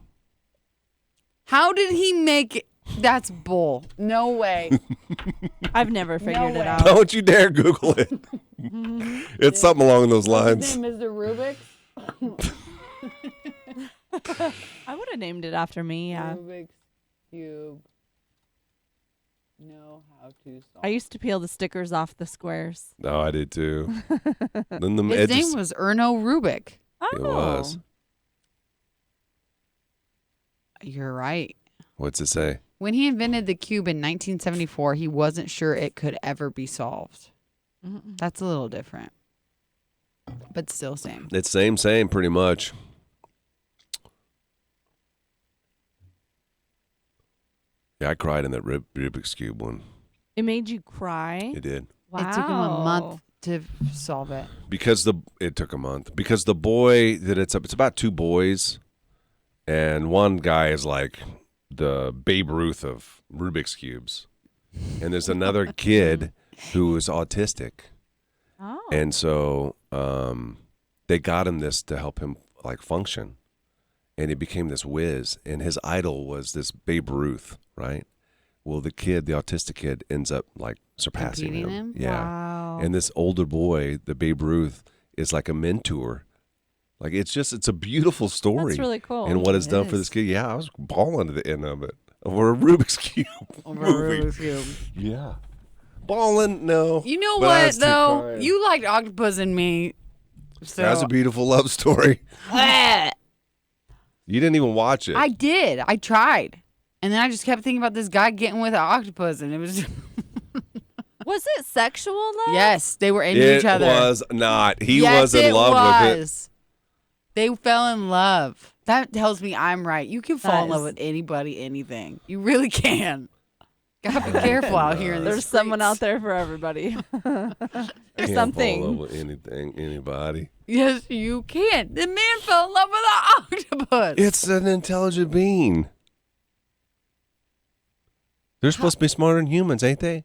How did he make it? That's bull. No way. I've never figured it way. out. Don't you dare Google it. It's something along those What's lines. his name, Mr. Rubik's? I would have named it after me, yeah. Rubik's Cube. Know how to solve. I used to peel the stickers off the squares. No, I did too. Then the His edges. name was Erno Rubik. Oh. It was. You're right. What's it say? When he invented the cube in 1974, he wasn't sure it could ever be solved. Mm-mm. That's a little different, but still same. It's same, pretty much. Yeah, I cried in that Rubik's Cube one. It made you cry? It did. Wow. It took him a month to solve it. Because it took a month. Because the boy that it's about two boys, and one guy is like the Babe Ruth of Rubik's Cubes. And there's another kid who is autistic. Oh. And so they got him this to help him like function. And he became this whiz. And his idol was this Babe Ruth, right? Well, the autistic kid, ends up like surpassing Competing him. him? Yeah. Wow. And this older boy, the Babe Ruth, is like a mentor. Like it's a beautiful story. That's really cool. And what it's It done for is. this kid. Yeah, I was balling to the end of it. Over a Rubik's Cube movie. Yeah. Balling, no. You know but I what was too though? crying. You liked Octopus and Me. So That's a beautiful love story. I You didn't even watch it. did. I tried. And then I just kept thinking about this guy getting with an octopus and it was Was it sexual though? yes, they were into it each other. was not. He yes, was in love with it. They fell in love. That tells me I'm right. You can fall in love is- with anybody, anything. You really can. Gotta be careful out here. In There's the someone out streets. there for everybody. There's Can't something. fall in love with anything, anybody. Yes, you can. The man fell in love with an octopus. It's an intelligent being. They're supposed to be smarter than humans, ain't they?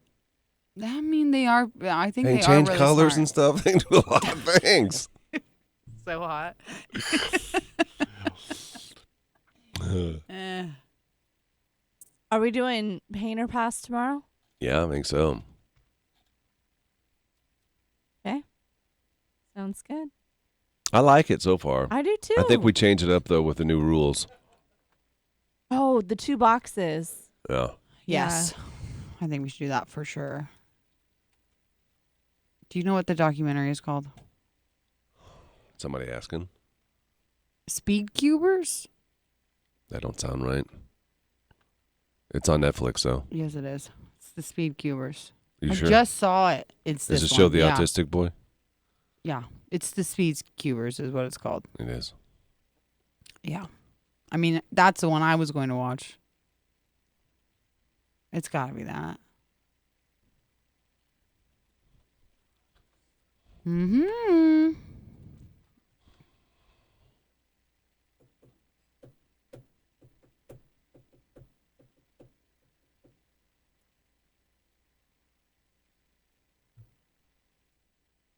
I mean, they are. I think They they change are really colors smart. and stuff. They do a lot of things. So hot. Eh. Are we doing paint or pass tomorrow? Yeah, I think so. Sounds good. I like it so far. I do too. I think we change it up though with the new rules. Oh, the 2 boxes. Yeah. Yes. I think we should do that for sure. Do you know what the documentary is called? Somebody asking. Speed Cubers? That don't sound right. It's on Netflix though. Yes, it is. It's the Speed Cubers. You I sure? just saw it. It's Does this it show one. the Yeah. autistic boy? Yeah. It's the Speed Cubers is what it's called. It is. Yeah. I mean, that's the one I was going to watch. It's got to be that. Mm-hmm.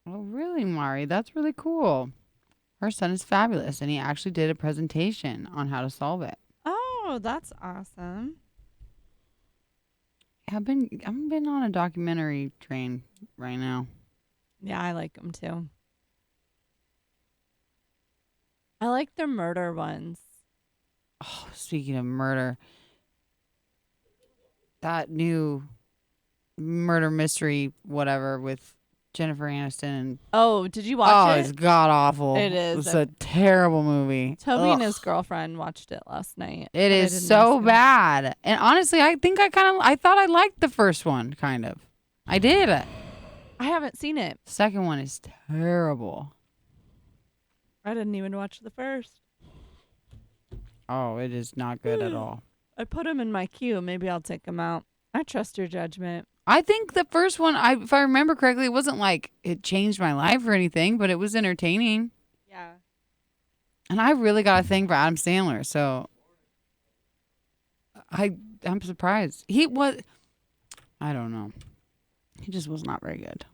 Oh, really, Mari? That's really cool. Her son is fabulous, and he actually did a presentation on how to solve it. Oh, that's awesome. I've been on a documentary train right now. Yeah, I like them too. I like the murder ones. Oh, speaking of murder, that new murder mystery, whatever, with Jennifer Aniston and Oh, did you watch it's it? god awful. It is. It's a terrible movie. Toby and Ugh. his girlfriend watched it last night. It but I is didn't so ask him. bad. And honestly, I think I thought I liked the first one, kind of. I did. I haven't seen it. Second one is terrible. I didn't even watch the first. Oh, it is not good at all. I put him in my queue. Maybe I'll take him out. I trust your judgment. I think the first one, if I remember correctly, it wasn't like it changed my life or anything, but it was entertaining. Yeah. And I really got a thing for Adam Sandler, so I'm surprised. He was, I don't know. He just was not very good.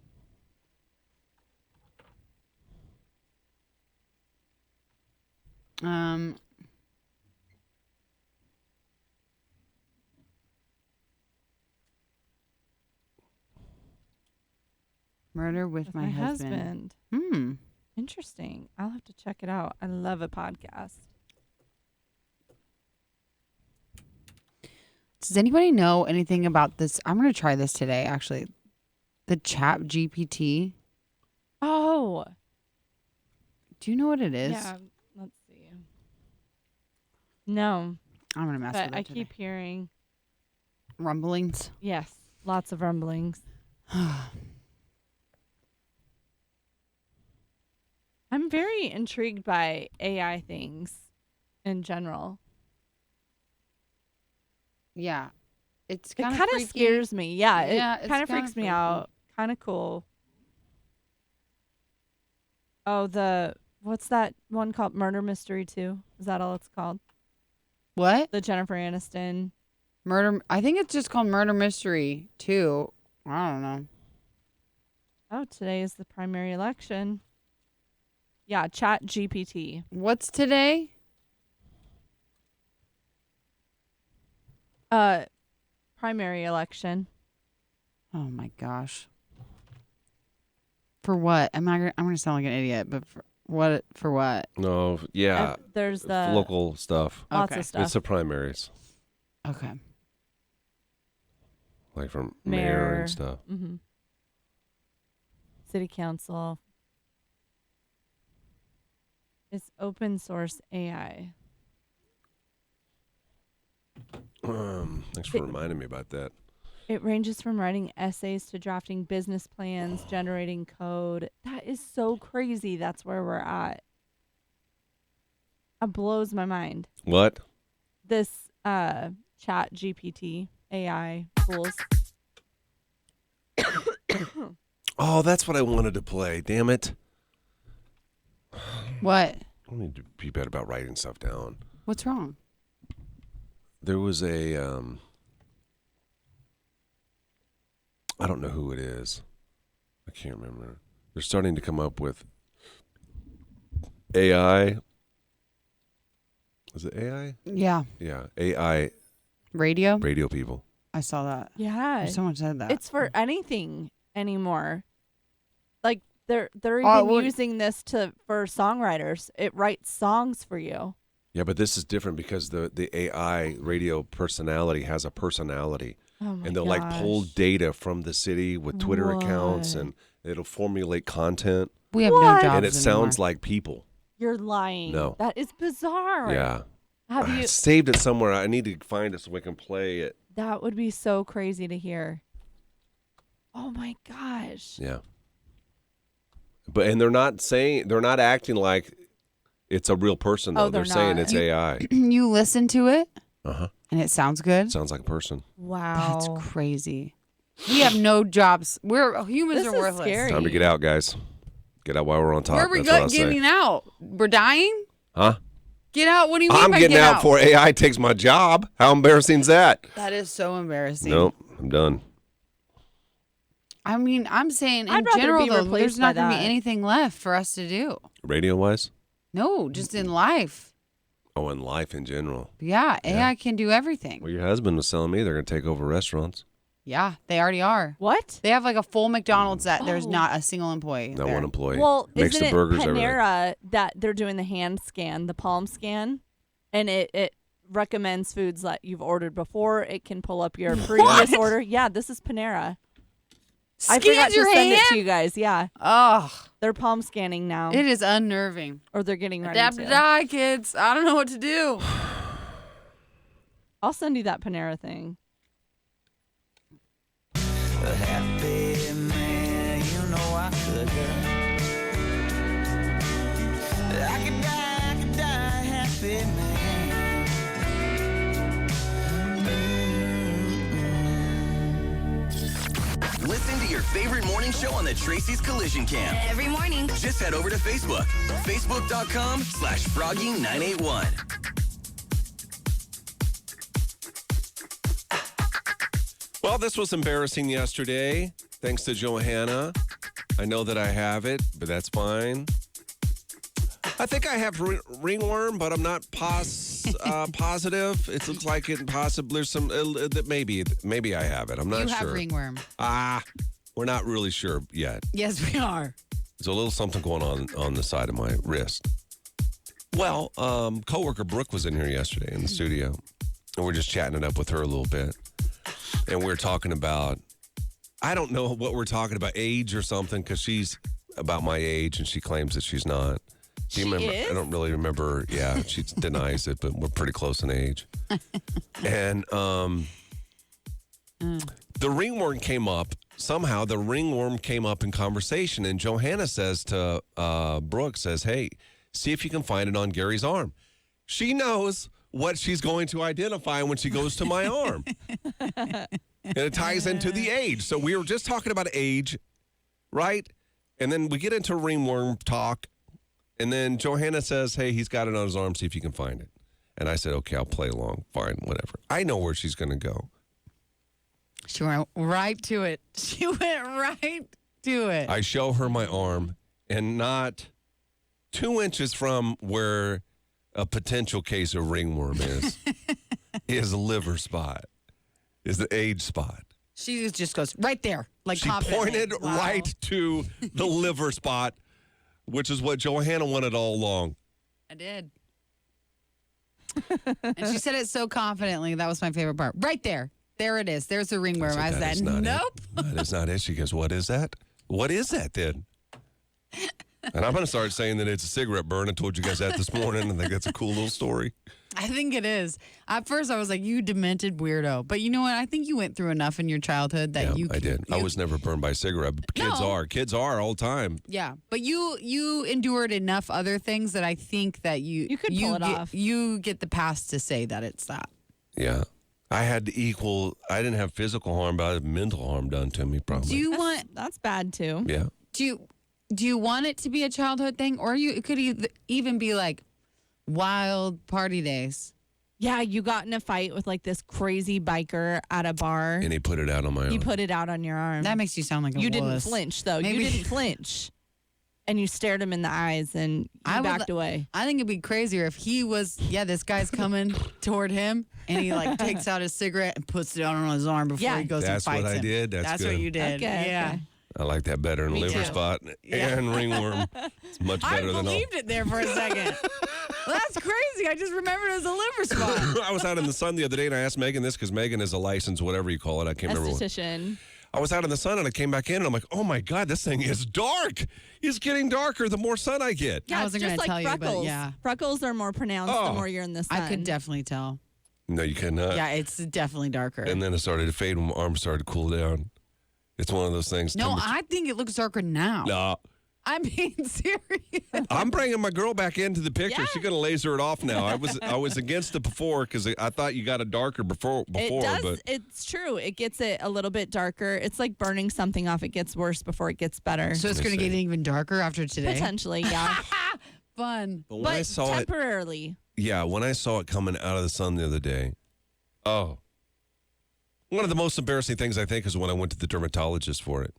Murder with my husband. Hmm. Interesting. I'll have to check it out. I love a podcast. Does anybody know anything about this? I'm going to try this today, actually. The Chat GPT. Oh. Do you know what it is? Yeah. Let's see. No, I'm going to mess but with it I today. keep hearing, Rumblings. yes, lots of rumblings. I'm very intrigued by AI things in general. Yeah. It's It kind kind of scares me. Yeah, Yeah, it it's kind of kinda freaks me freaky. out. Kind of cool. Oh, what's that one called? Murder Mystery 2? Is that all it's called? What? The Jennifer Aniston. Murder. I think it's just called Murder Mystery 2. I don't know. Oh, today is the primary election. Yeah, Chat GPT. What's today? primary election. Oh my gosh. For what? I'm going to sound like an idiot, but for what? For what? No, yeah. There's the local stuff. lots Okay. of stuff. It's the primaries, Okay. like from mayor and Mayor. stuff. Mm-hmm. City council. It's open source AI. Thanks for reminding me about that. It ranges from writing essays to drafting business plans, generating code. That is so crazy. That's where we're at. It blows my mind. What? This chat GPT AI tools. Oh, that's what I wanted to play. Damn it. What? I need to be better about writing stuff down. What's wrong? There was a, I don't know who it is. I can't remember. They're starting to come up with AI. Is it AI? Yeah. Yeah, AI Radio? radio people. I saw that. Yeah. Someone said that. It's for anything anymore. Like they're even well- using this for songwriters. It writes songs for you. Yeah, but this is different because the AI radio personality has a personality. Oh my And they'll like pull gosh. data from the city with Twitter accounts, What? and it'll formulate content. we have What? no jobs And it sounds anymore. like people. You're lying. No. That is bizarre. Yeah. Have I you? saved it somewhere. I need to find it so we can play it. That would be so crazy to hear. Oh my gosh. Yeah. And they're not acting like it's a real person though. Oh, they're saying not. it's AI. You listen to it Uh-huh. and it sounds good. Sounds like a person. Wow. That's crazy. We have no jobs. Humans This are is worthless. scary. Time to get out, guys. Get out while we're on top. Where are we That's what I'll getting say. out? We're dying? Huh? Get out? What do you mean I'm by getting get out out? before AI takes my job. How embarrassing is that? That is so embarrassing. Nope. I'm done. I mean, I'm saying in I'd rather general, be though, replaced there's not by going to be that. anything left for us to do. Radio wise? No, just in life. Oh, in life in general. Yeah, Yeah. AI can do everything. Well, your husband was telling me they're going to take over restaurants. Yeah, they already are. What? They have like a full McDonald's that there's Oh. not a single employee. Not there. one employee. Well, Makes isn't the it burgers everything. Panera that they're doing the hand scan, the palm scan, and it recommends foods that you've ordered before. It can pull up your previous order. Yeah, this is Panera. I forgot Scans your to send hand? it to you guys. Yeah, Oh, they're palm scanning now, it is unnerving. or they're getting ready Adapt to. to die, kids. I don't know what to do. I'll send you that Panera thing. A happy man, you know I could. I could die a happy man. Listen to your favorite morning show on the Tracy's Collision Cam. Every morning. Just head over to Facebook. Facebook.com/Froggy981. Well, this was embarrassing yesterday. Thanks to Johanna. I know that I have it, but that's fine. I think I have ringworm, but I'm not positive. It looks like it possibly there's some that maybe I have it. I'm not You sure. have ringworm. We're not really sure yet. Yes, we are. There's a little something going on the side of my wrist. Well, coworker Brooke was in here yesterday in the studio, and we're just chatting it up with her a little bit. And we're talking about, I don't know what we're talking about, age or something, because she's about my age, and she claims that she's not. Do you remember? is? I don't really remember. Yeah, she denies it, but we're pretty close in age. And the ringworm came up. Somehow the ringworm came up in conversation, and Johanna says to Brooke, says, hey, see if you can find it on Gary's arm. She knows what she's going to identify when she goes to my arm. And it ties into the age. So we were just talking about age, right? And then we get into ringworm talk. And then Johanna says, hey, he's got it on his arm. See if you can find it. And I said, okay, I'll play along. Fine, whatever. I know where she's going to go. She went right to it. She went right to it. I show her my arm, and not 2 inches from where a potential case of ringworm is a liver spot. is the age spot. She just goes right there, like She confidently. pointed Wow. right to the liver spot, which is what Johanna wanted all along. I did. And she said it so confidently. That was my favorite part. Right there. There it is. There's the ringworm. I That is said, not nope. it. That is not it. She goes, what is that? What is that then? And I'm going to start saying that it's a cigarette burn. I told you guys that this morning. I think that's a cool little story. I think it is. At first, I was like, you demented weirdo. But you know what? I think you went through enough in your childhood that I did. I was never burned by a cigarette, but kids No. are. Kids are all the time. Yeah, but you endured enough other things that I think that you could pull it off. You get the pass to say that it's that. Yeah. I had to I didn't have physical harm, but I had mental harm done to me probably. Do you want That's bad too. Yeah. do you want it to be a childhood thing, or it could even be like wild party days? Yeah, you got in a fight with like this crazy biker at a bar. And he put it out on my He arm. put it out on your arm. That makes you sound like a You didn't wuss. flinch though. Maybe- You didn't flinch. And you stared him in the eyes and you I would backed away. I think it'd be crazier if he was, this guy's coming toward him, and he like takes out his cigarette and puts it on his arm before Yeah. he goes That's and fights what I him. did. That's what good. you did. Okay, yeah. okay. I like that better than Me liver too. spot and ringworm. It's much I better than all. believed it there for a second. That's crazy. I just remembered it was a liver spot. I was out in the sun the other day and I asked Megan this because Megan is a licensed, whatever you call it. I can't remember what. Esthetician. I was out in the sun and I came back in and I'm like, oh my God, this thing is dark. It's getting darker the more sun I get. Yeah, I it's wasn't just gonna like tell you, but freckles. yeah. Freckles are more pronounced Oh. the more you're in the sun. I could definitely tell. No, you cannot. Yeah, it's definitely darker. And then it started to fade when my arm started to cool down. It's one of those things. No, temperature- I think it looks darker now. No. I'm being serious. I'm bringing my girl back into the picture. Yeah. She's gonna laser it off now. I was against it before because I thought you got it darker before. It does. But It's true. It gets it a little bit darker. It's like burning something off. It gets worse before it gets better. So it's Let me going to get see. even darker after today. Potentially, yeah. Fun. when I but saw it, temporarily. yeah, when I saw it coming out of the sun the other day, oh, one of the most embarrassing things I think is when I went to the dermatologist for it.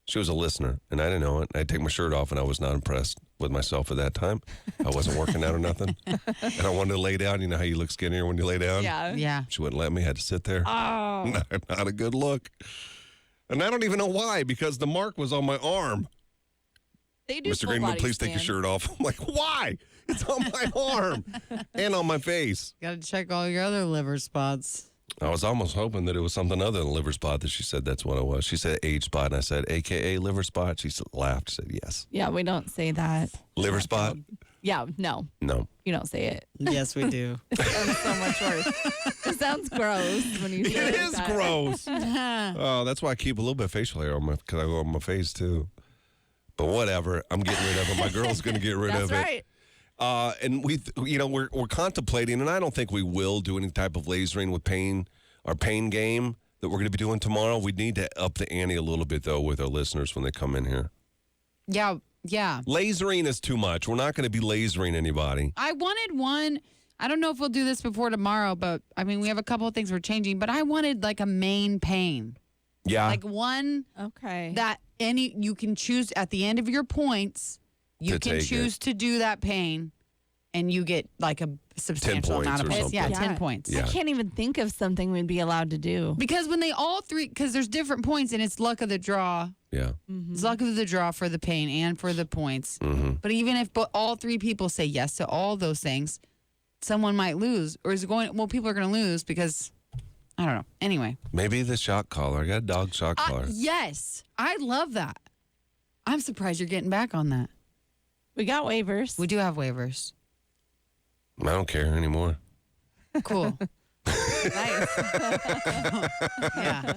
She was a listener, and I didn't know it. I'd take my shirt off, and I was not impressed with myself at that time. I wasn't working out or nothing. And I wanted to lay down. You know how you look skinnier when you lay down? Yeah. Yeah. She wouldn't let me. Had to sit there. Oh. Not a good look. And I don't even know why, because the mark was on my arm. They do Mr. full Greenwood, body please take your scan. shirt off. I'm like, why? It's on my arm and on my face. Got to check all your other liver spots. I was almost hoping that it was something other than liver spot that she said that's what it was. She said age spot, and I said, AKA liver spot. She laughed, said yes. Yeah, we don't say that. Liver spot? Yeah, no, No. you don't say it. Yes, we do. It sounds so much worse. It sounds gross when you say It it. is like that. gross. Oh, that's why I keep a little bit of facial hair on because I go on my face too. But whatever, I'm getting rid of it. My girl's going to get rid That's of it. right. And we're contemplating, and I don't think we will do any type of lasering with pain, our pain game that we're going to be doing tomorrow. We need to up the ante a little bit though with our listeners when they come in here. Yeah. Lasering is too much. We're not going to be lasering anybody. I wanted one. I don't know if we'll do this before tomorrow, but I mean, we have a couple of things we're changing, but I wanted like a main pain. Yeah. Like one Okay. that you can choose at the end of your points, you To can take choose to do that pain and you get like a substantial points amount of or points. something. Yeah, Yeah. 10 points. Yeah. I can't even think of something we'd be allowed to do. Because when they all three, because there's different points and it's luck of the draw. Yeah. It's luck of the draw for the pain and for the points. Mm-hmm. But even if all three people say yes to all those things, someone might lose, or is it going? Well, people are going to lose because I don't know. Anyway, Maybe the shock collar. I got a dog shock collar. yes, I love that. I'm surprised you're getting back on that. We got waivers. We do have waivers. I don't care anymore. Cool. Nice. Yeah.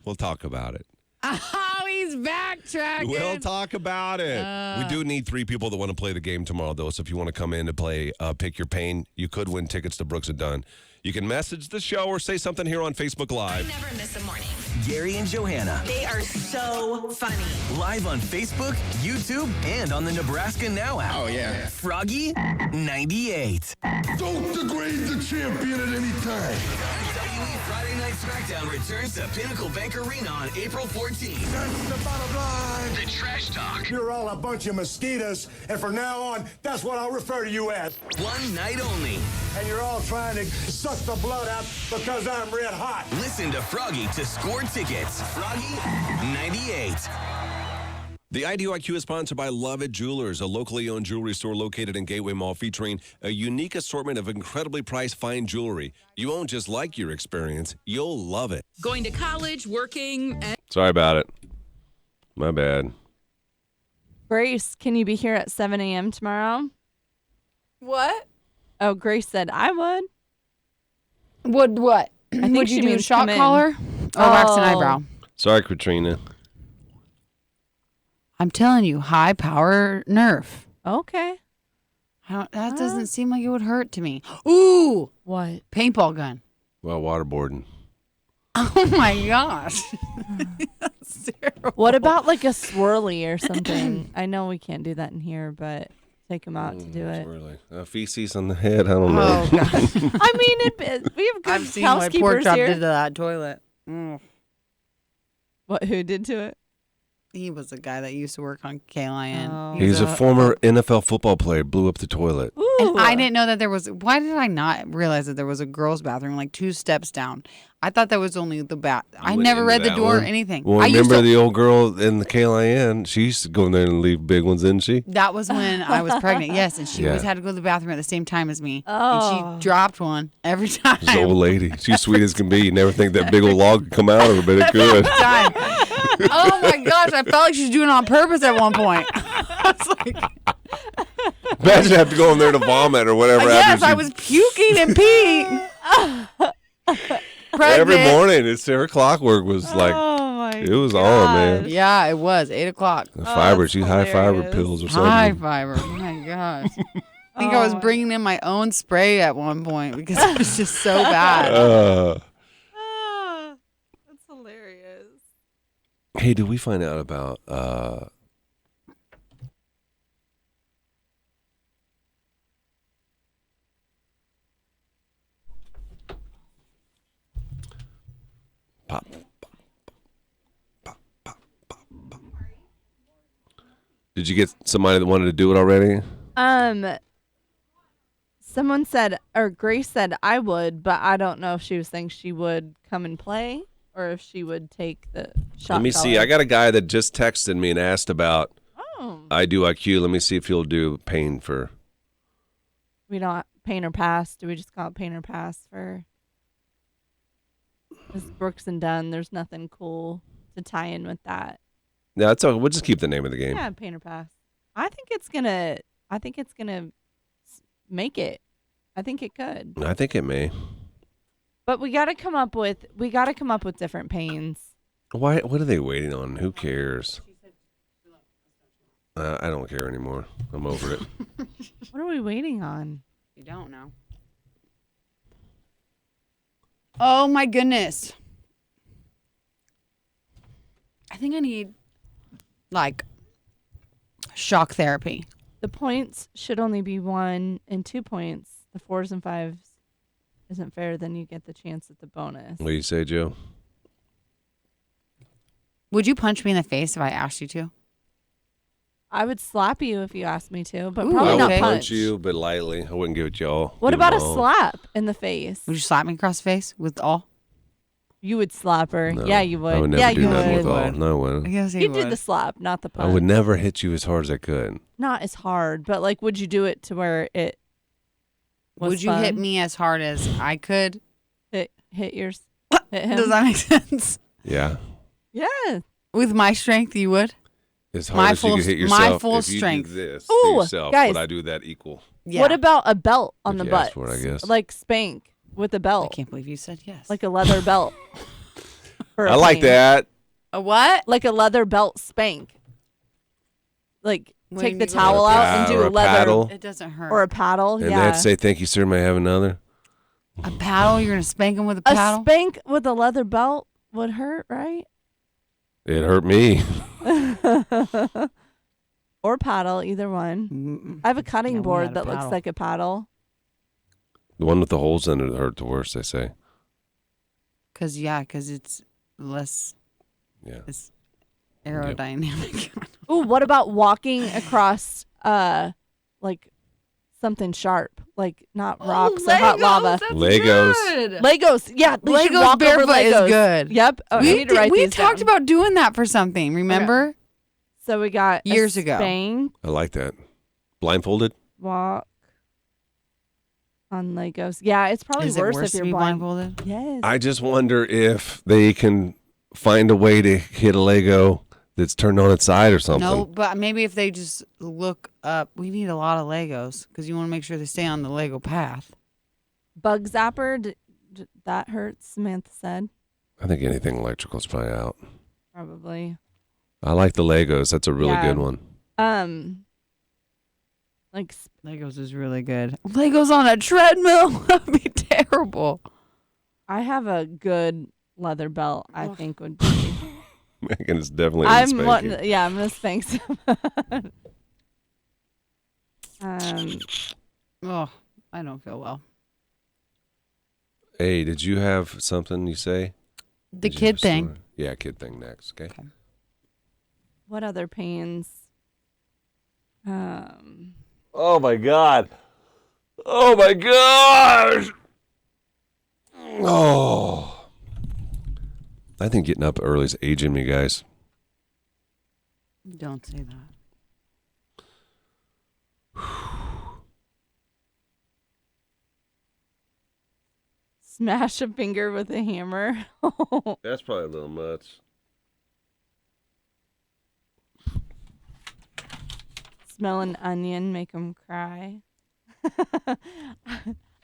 We'll talk about it. Oh, he's backtracking. We'll talk about it. We do need 3 people that want to play the game tomorrow, though. So if you want to come in to play Pick Your Pain, you could win tickets to Brooks and Dunn. You can message the show or say something here on Facebook Live. Never miss a morning. Gary and Johanna. They are so funny. Live on Facebook, YouTube, and on the Nebraska Now app. Oh, yeah. Froggy 98. Don't degrade the champion at any time. WE Friday Night Night SmackDown returns to Pinnacle Bank Arena on April 14th. That's the bottom line. The Trash Talk. You're all a bunch of mosquitoes, and from now on, that's what I'll refer to you as. One night only. And you're all trying to suck the blood out because I'm red hot. Listen to Froggy to score tickets. Froggy 98. The IDYQ is sponsored by Love It Jewelers, a locally owned jewelry store located in Gateway Mall featuring a unique assortment of incredibly priced fine jewelry. You won't just like your experience, you'll love it. Going to college, working, and Sorry about it. My bad. Grace, can you be here at 7 a.m. tomorrow? What? Oh, Grace said I would. Would what? I think Would she you do a means shock come in. collar or wax an eyebrow? Sorry, Katrina. I'm telling you, high power Nerf. Okay. That doesn't seem like it would hurt to me. Ooh, What? paintball gun. Well, waterboarding. Oh my gosh. That's terrible. What about like a swirly or something? I know we can't do that in here, but take them out to do it. Really? Feces on the head? I don't know. Oh god. I mean, we have good I've seen what pork housekeepers chop here. did to that toilet. Mm. What? Who did to it? He was a guy that used to work on KLIN. Oh. He's a former NFL football player, blew up the toilet. Ooh. And I didn't know that there was. Why did I not realize that there was a girls' bathroom like 2 steps down? I thought that was only the bath. I went never into read the that door or one? anything. Well, I used remember to, the old girl in the KLIN? She used to go in there and leave big ones, didn't she? That was when I was pregnant. Yes, and she Yeah. always had to go to the bathroom at the same time as me. Oh. And she dropped one every time. This old lady. She's sweet as can be. You never think that big old log could come out of her, but it could. Time. Oh my gosh! I felt like she was doing it on purpose at one point. I was like, Imagine having to go in there to vomit or whatever. yes, after she- I was puking and peeing. Pregnant. Every morning, her clockwork was like, Oh my it was on, man. Yeah, it was 8 o'clock. The fiber, that's she's high fiber hilarious. pills or something. High fiber. Oh my gosh. I think I was bringing in my own spray at one point because it was just so bad. That's hilarious. Hey, did we find out about pop, pop, pop, pop, pop. Did you get somebody that wanted to do it already? Someone said, or Grace said, I would, but I don't know if she was saying she would come and play or if she would take the shot. Let me see. I got a guy that just texted me and asked about I do IQ. Let me see if he'll do pain for. We don't paint or pass. Do we just call it paint or pass for? It's Brooks and Dunn. There's nothing cool to tie in with that. Yeah, that's all. We'll just keep the name of the game. Yeah, paint or pass. I think it's gonna make it. I think it could. I think it may. But we gotta come up with different pains. Why? What are they waiting on? Who cares? I don't care anymore. I'm over it. What are we waiting on? You don't know. Oh my goodness. I think I need like shock therapy. The points should only be 1 and 2 points. The 4s and 5s isn't fair. Then you get the chance at the bonus. What do you say, Joe? Would you punch me in the face if I asked you to? I would slap you if you asked me to, but Ooh, probably I not would punch. punch you, but lightly. I wouldn't give it y'all. What Give about a them all. slap in the face? Would you slap me across the face with all? You would slap her. No, Yeah, you would. I would never yeah, do you nothing would. with all. No, I I wouldn't. guess You do the slap, not the punch. I would never hit you as hard as I could. Not as hard, but like, would you do it to where it was Would you hit fun? me as hard as I could? Hit yours? Hit him? Does that make sense? Yeah. Yeah. With my strength, you would? As hard My as full- you could hit my yourself. full if you strength. do this Ooh, to yourself, guys. would I do that equal? Yeah. What about a belt on If the you butt? asked for it, I guess. Like spank with a I belt. can't believe you said yes. Like a leather belt. for a I like pain. that. a what? Like a leather belt spank. Like What take do the you mean? towel Or a out pa- and do or a a leather paddle. It doesn't hurt. or a paddle. And they yeah. have to say, thank you, sir. May I have another? a paddle? You're going to spank him with a a paddle? spank with a leather belt would hurt, right? It hurt me. Or paddle, either one. Mm-mm. I have a cutting Yeah, we board had a that looks paddle. like a paddle. The one with the holes in it hurt the worst, they say. Because it's less. Yeah. It's aerodynamic. Ooh, what about walking across like something sharp, like not rocks or hot lava? Legos. Legos, yeah, we should Legos walk over barefoot is Legos. good. Yep. Oh, I need to write we these talked down. about doing that for something. Remember? So we got Years a ago. spank, I like that. Blindfolded? walk on Legos. Yeah, it's probably Is it worse worse if to you're be blindfolded? Yes. I just wonder if they can find a way to hit a Lego that's turned on its side or something. No, but maybe if they just look up, we need a lot of Legos because you want to make sure they stay on the Lego path. Bug zapper, that hurts, Samantha said. I think anything electrical is probably out. Probably. I like the Legos. That's a really good one. Like Legos is really good. Legos on a treadmill would be terrible. I have a good leather belt. I think would be. Megan is definitely I'm gonna spank some. Oh, I don't feel well. Hey, did you have something you say? The Did you kid have a thing. story? Yeah, kid thing next. Okay. What other pains? Oh my God. Oh my gosh. Oh. I think getting up early is aging me, guys. Don't say that. Smash a finger with a hammer. That's probably a little much. Smell an onion, make them cry. I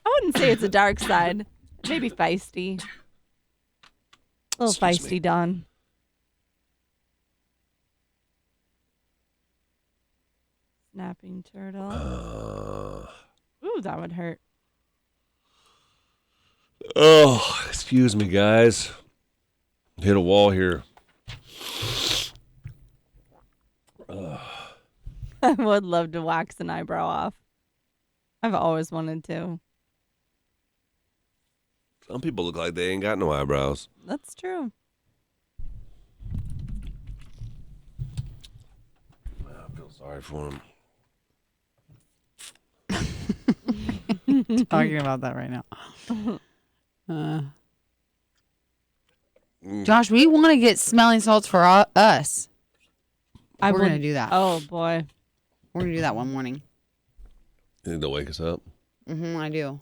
wouldn't say it's a dark side. Maybe feisty. A little feisty, Dawn. Snapping turtle. Ooh, that would hurt. Oh, excuse me, guys. Hit a wall here. I would love to wax an eyebrow off. I've always wanted to. Some people look like they ain't got no eyebrows. That's true. I feel sorry for them. Talking about that right now. Josh, we want to get smelling salts for us. We're going to do that. Oh, boy. We're going to do that one morning. You need to wake us up. I do.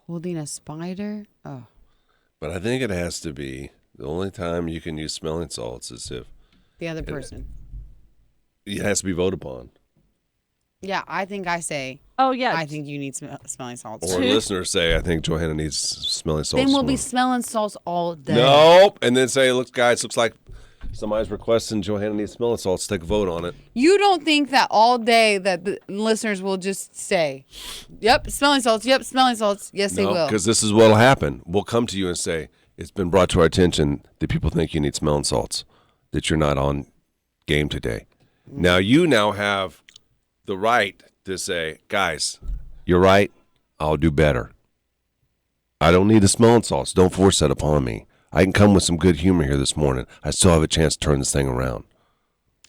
Holding a spider? Oh. But I think it has to be the only time you can use smelling salts is if The other person. it has to be voted upon. Yeah, I think I say. Oh, yeah. I think you need smelling salts. Or listeners say, I think Johanna needs smelling salts. Then we'll tomorrow. be smelling salts all day. Nope. And then say, look, guys, looks like somebody's requesting Johanna needs smelling salts. Take a vote on it. You don't think that all day that the listeners will just say, yep, smelling salts, yep, smelling salts. Yes, they No, will. because this is what will happen. We'll come to you and say, it's been brought to our attention that people think you need smelling salts, that you're not on game today. Now, you now have the right to say, guys, you're right. I'll do better. I don't need the smelling salts. Don't force that upon me. I can come with some good humor here this morning. I still have a chance to turn this thing around.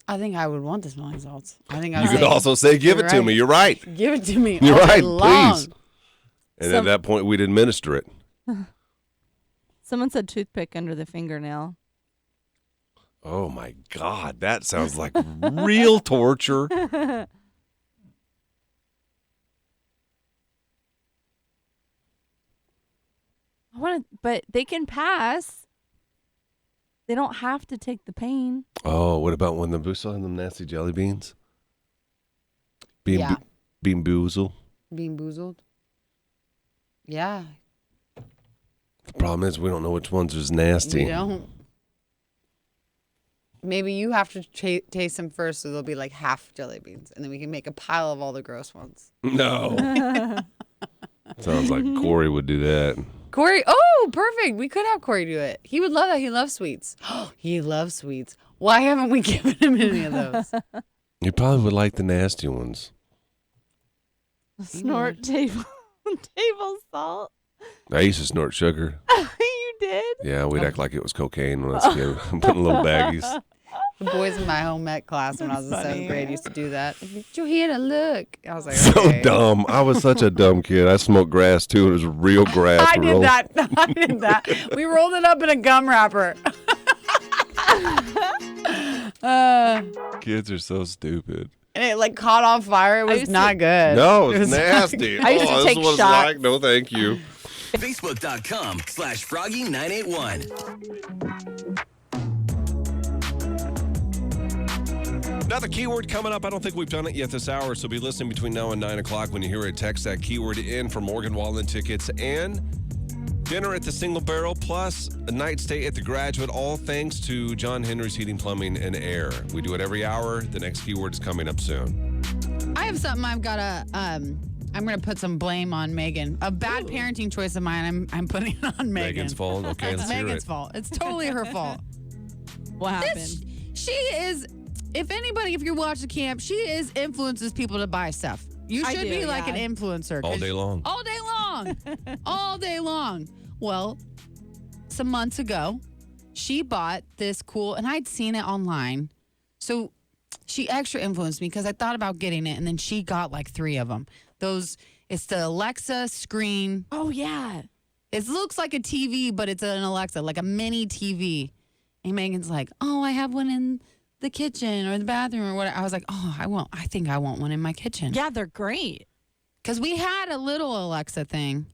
I think I would want the smelling salts. I think I You would could also say, give it to me. You're right. Give it to me. You're all day right, long. please. And at that point, we'd administer it. Someone said toothpick under the fingernail. Oh, my God. That sounds like real torture. But they can pass. They don't have to take the pain. Oh, what about when the Booster and them nasty jelly beans? Yeah. Bean boozled. Being boozled? Yeah. The problem is we don't know which ones is nasty. We don't. Maybe you have to taste them first, so they'll be like half jelly beans, and then we can make a pile of all the gross ones. No. Sounds like Corey would do that. Corey, oh, perfect. We could have Corey do it. He would love that. He loves sweets. He loves sweets. Why haven't we given him any of those? You probably would like the nasty ones. Snort table salt. I used to snort sugar. You did? Yeah, we'd act like it was cocaine when I was a kid. Putting little baggies. The boys in my home ec class when I was in seventh grade used to do that. Johanna, look. I was like, So okay. dumb. I was such a dumb kid. I smoked grass too. It was real grass. I did that. I did that. We rolled it up in a gum wrapper. Kids are so stupid. And it like caught on fire. It was not good. No, it's nasty. I used to take this was shots. like, no, thank you. Facebook.com/Froggy981. Another keyword coming up. I don't think we've done it yet this hour, so be listening between now and 9 o'clock. When you hear it, text that keyword in for Morgan Wallen tickets and dinner at the Single Barrel, plus a night stay at the Graduate, all thanks to John Henry's Heating, Plumbing, and Air. We do it every hour. The next keyword is coming up soon. I have something I've got to, I'm going to put some blame on Megan. A bad parenting choice of mine, I'm putting it on Megan. Megan's fault? Okay, It's let's hear Megan's it. fault. It's totally her fault. What happened? She is, if you watch the camp, influences people to buy stuff. You I should do, be like yeah. an influencer. All day long. All day long. All day long. Well, some months ago, she bought this cool, and I'd seen it online. So she extra influenced me because I thought about getting it, and then she got like 3 of them. It's the Alexa screen. Oh, yeah. It looks like a TV, but it's an Alexa, like a mini TV. And Megan's like, oh, I have one in the kitchen or the bathroom or whatever. I was like, oh, I think I want one in my kitchen. Yeah, they're great. Because we had a little Alexa thing,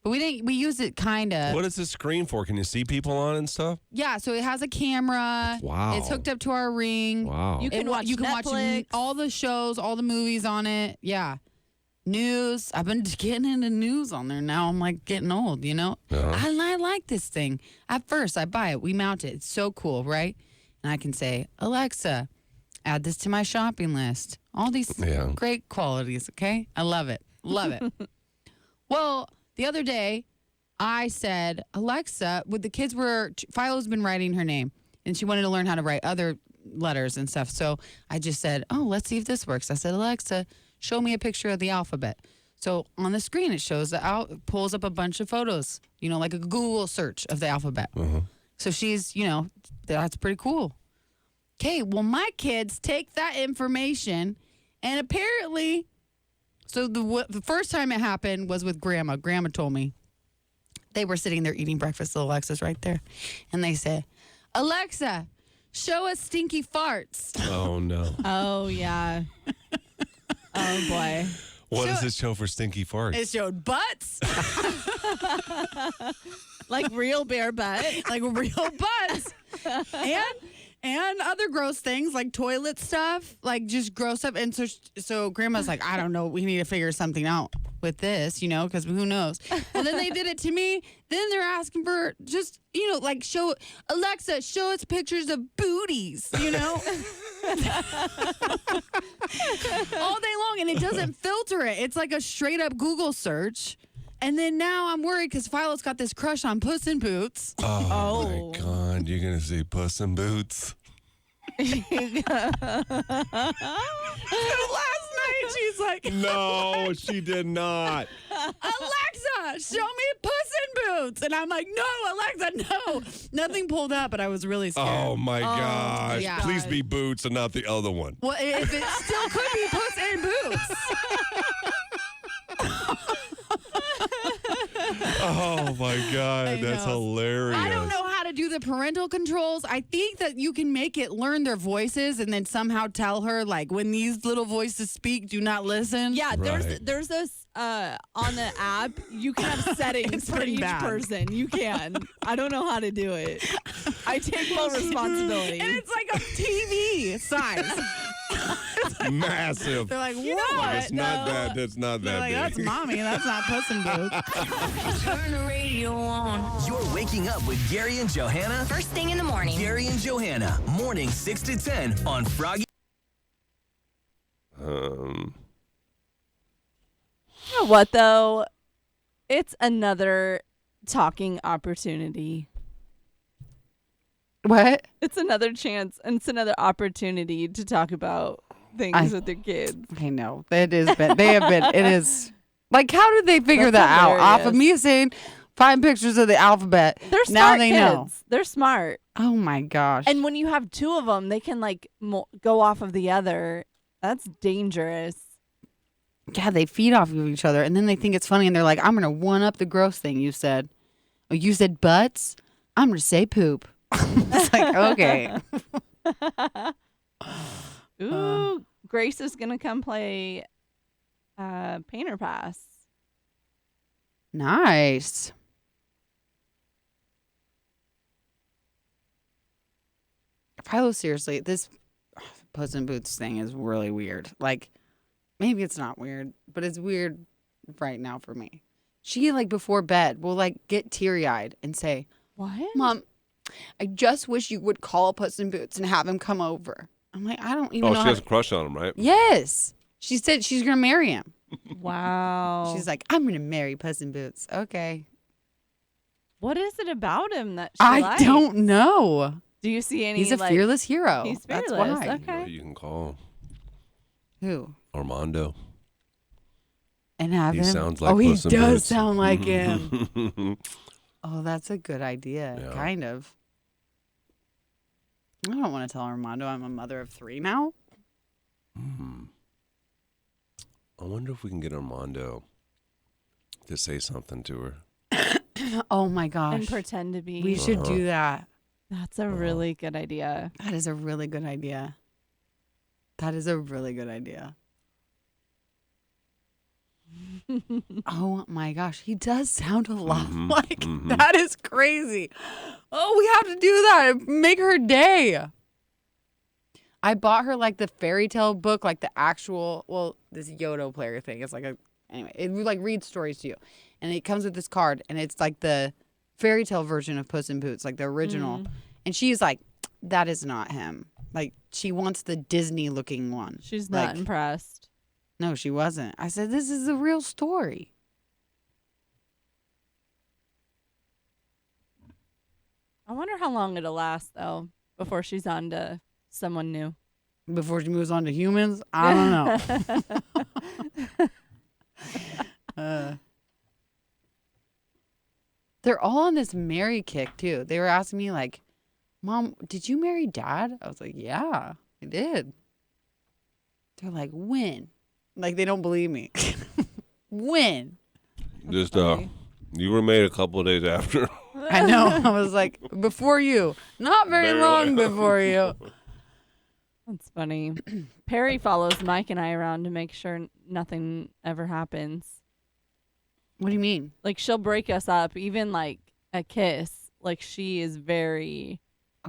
but we used it kind of. What is this screen for? Can you see people on and stuff? Yeah, so it has a camera. Wow. It's hooked up to our Ring. Wow. You can watch Netflix. all the shows, all the movies on it. Yeah. News. I've been getting into news on there now. I'm like getting old, you know? Uh-huh. And I like this thing. At first, I buy it. We mount it. It's so cool, right? And I can say, Alexa, add this to my shopping list. All these great qualities, okay? I love it. Love it. Well, the other day, I said, Alexa, Philo's been writing her name, and she wanted to learn how to write other letters and stuff. So I just said, oh, let's see if this works. I said, Alexa, show me a picture of the alphabet. So on the screen, it pulls up a bunch of photos, like a Google search of the alphabet. Uh-huh. So she's, that's pretty cool. Okay, well, my kids take that information, and apparently, so the first time it happened was with Grandma. Grandma told me. They were sitting there eating breakfast. The Alexa's right there. And they said, Alexa, show us stinky farts. Oh, no. Oh, yeah. Oh, boy. What does it show for stinky farts? It showed butts. Like real bare butt. Like real butts. And other gross things like toilet stuff, like just gross stuff. And so Grandma's like, I don't know. We need to figure something out with this, because who knows? Well, then they did it to me. Then they're asking for just, like Alexa, show us pictures of booties, all day long. And it doesn't filter it. It's like a straight up Google search. And then now I'm worried because Philo's got this crush on Puss in Boots. Oh, my God. You're going to see Puss in Boots? Last night she's like, No, she did not. Alexa, show me Puss in Boots. And I'm like, no, Alexa, no. Nothing pulled up, but I was really scared. Oh, my gosh. yeah. Please be Boots and not the other one. Well, if it still could be Puss in Boots. Oh, my God. That's hilarious. I don't know how to do the parental controls. I think that you can make it learn their voices and then somehow tell her, like, when these little voices speak, do not listen. Yeah, Right. there's this on the app. You can have settings for pretty each bad. person. You can. I don't know how to do it. I take full responsibility. And it's like a TV size. Massive. They're like, what? It's not that. That's not They're that like, big. that's mommy. That's not Puss in Boots. Turn the radio on. You're waking up with Gary and Johanna. First thing in the morning. Gary and Johanna, morning 6 to 10 on Froggy. You know what, though? It's another talking opportunity. What? It's another chance, and it's another opportunity to talk about things with your kids. I know. It has been. They have been. It is. Like, how did they figure That's that out? Off of hilarious. me saying, find pictures of the alphabet. They're now smart they kids. know. They're smart. Oh my gosh. And when you have two of them, they can like go off of the other. That's dangerous. Yeah, they feed off of each other, and then they think it's funny, and they're like, "I'm gonna one up the gross thing you said. Oh, you said butts. I'm gonna say poop." It's like, okay. Ooh, Grace is gonna come play Painter Pass. Nice. Philo, seriously, this Puss in Boots thing is really weird. Like, maybe it's not weird, but it's weird right now for me. She, like, before bed will, like, get teary-eyed and say, What? Mom, I just wish you would call Puss in Boots and have him come over. I'm like, I don't even know. Oh, she how has a crush on him, right? Yes. She said she's going to marry him. Wow. She's like, I'm going to marry Puss in Boots. Okay. What is it about him that she I likes? don't know. Do you see any? He's a like, fearless hero. He's fearless. That's why. Okay. You can call Who? Armando. And have He him. sounds like oh, he Puss in does Boots. sound like him. Oh, that's a good idea. Yeah. Kind of. I don't want to tell Armando I'm a mother of 3 now. I wonder if we can get Armando to say something to her. Oh my gosh. And pretend to be. We should do that. That's a really good idea. That is a really good idea. That is a really good idea. Oh my gosh, he does sound a lot like that. Is crazy. Oh, we have to do that. Make her day. I bought her like the fairy tale book, like the actual, well, this Yodo player thing. It's like anyway, it like reads stories to you. And it comes with this card, and it's like the fairy tale version of Puss in Boots, like the original. And she's like, that is not him. Like, she wants the Disney looking one. She's not Like, impressed. No, she wasn't. I said, this is a real story. I wonder how long it'll last though before she's on to someone new. Before she moves on to humans, I don't know. They're all on this Mary kick too. They were asking me like, Mom, did you marry Dad? I was like, yeah, I did. They're like, when? Like, they don't believe me. When? Just you were made a couple of days after. I know. I was like, before you. Not very long before you. That's funny. Perry follows Mike and I around to make sure nothing ever happens. What do you mean? Like, she'll break us up, even like a kiss. Like, she is very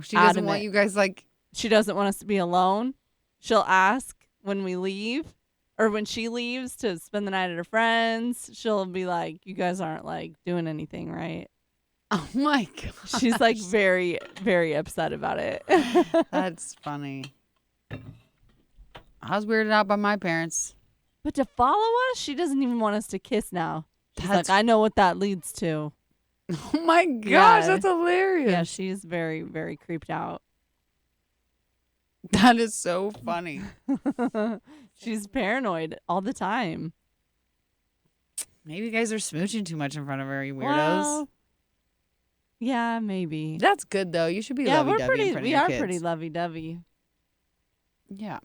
She doesn't adamant. want you guys like. She doesn't want us to be alone. She'll ask when we leave or when she leaves to spend the night at her friends. She'll be like, you guys aren't like doing anything, right? Oh my God. She's like very, very upset about it. That's funny. I was weirded out by my parents. But to follow us, she doesn't even want us to kiss now. She's That's- like, I know what that leads to. Oh my gosh, Yeah. that's hilarious. Yeah, she's very, very creeped out. That is so funny. She's paranoid all the time. Maybe you guys are smooching too much in front of her, you weirdos. Well, yeah, maybe. That's good though. You should be Yeah, lovey-dovey we're pretty. in front of We your are kids. pretty lovey-dovey. Yeah.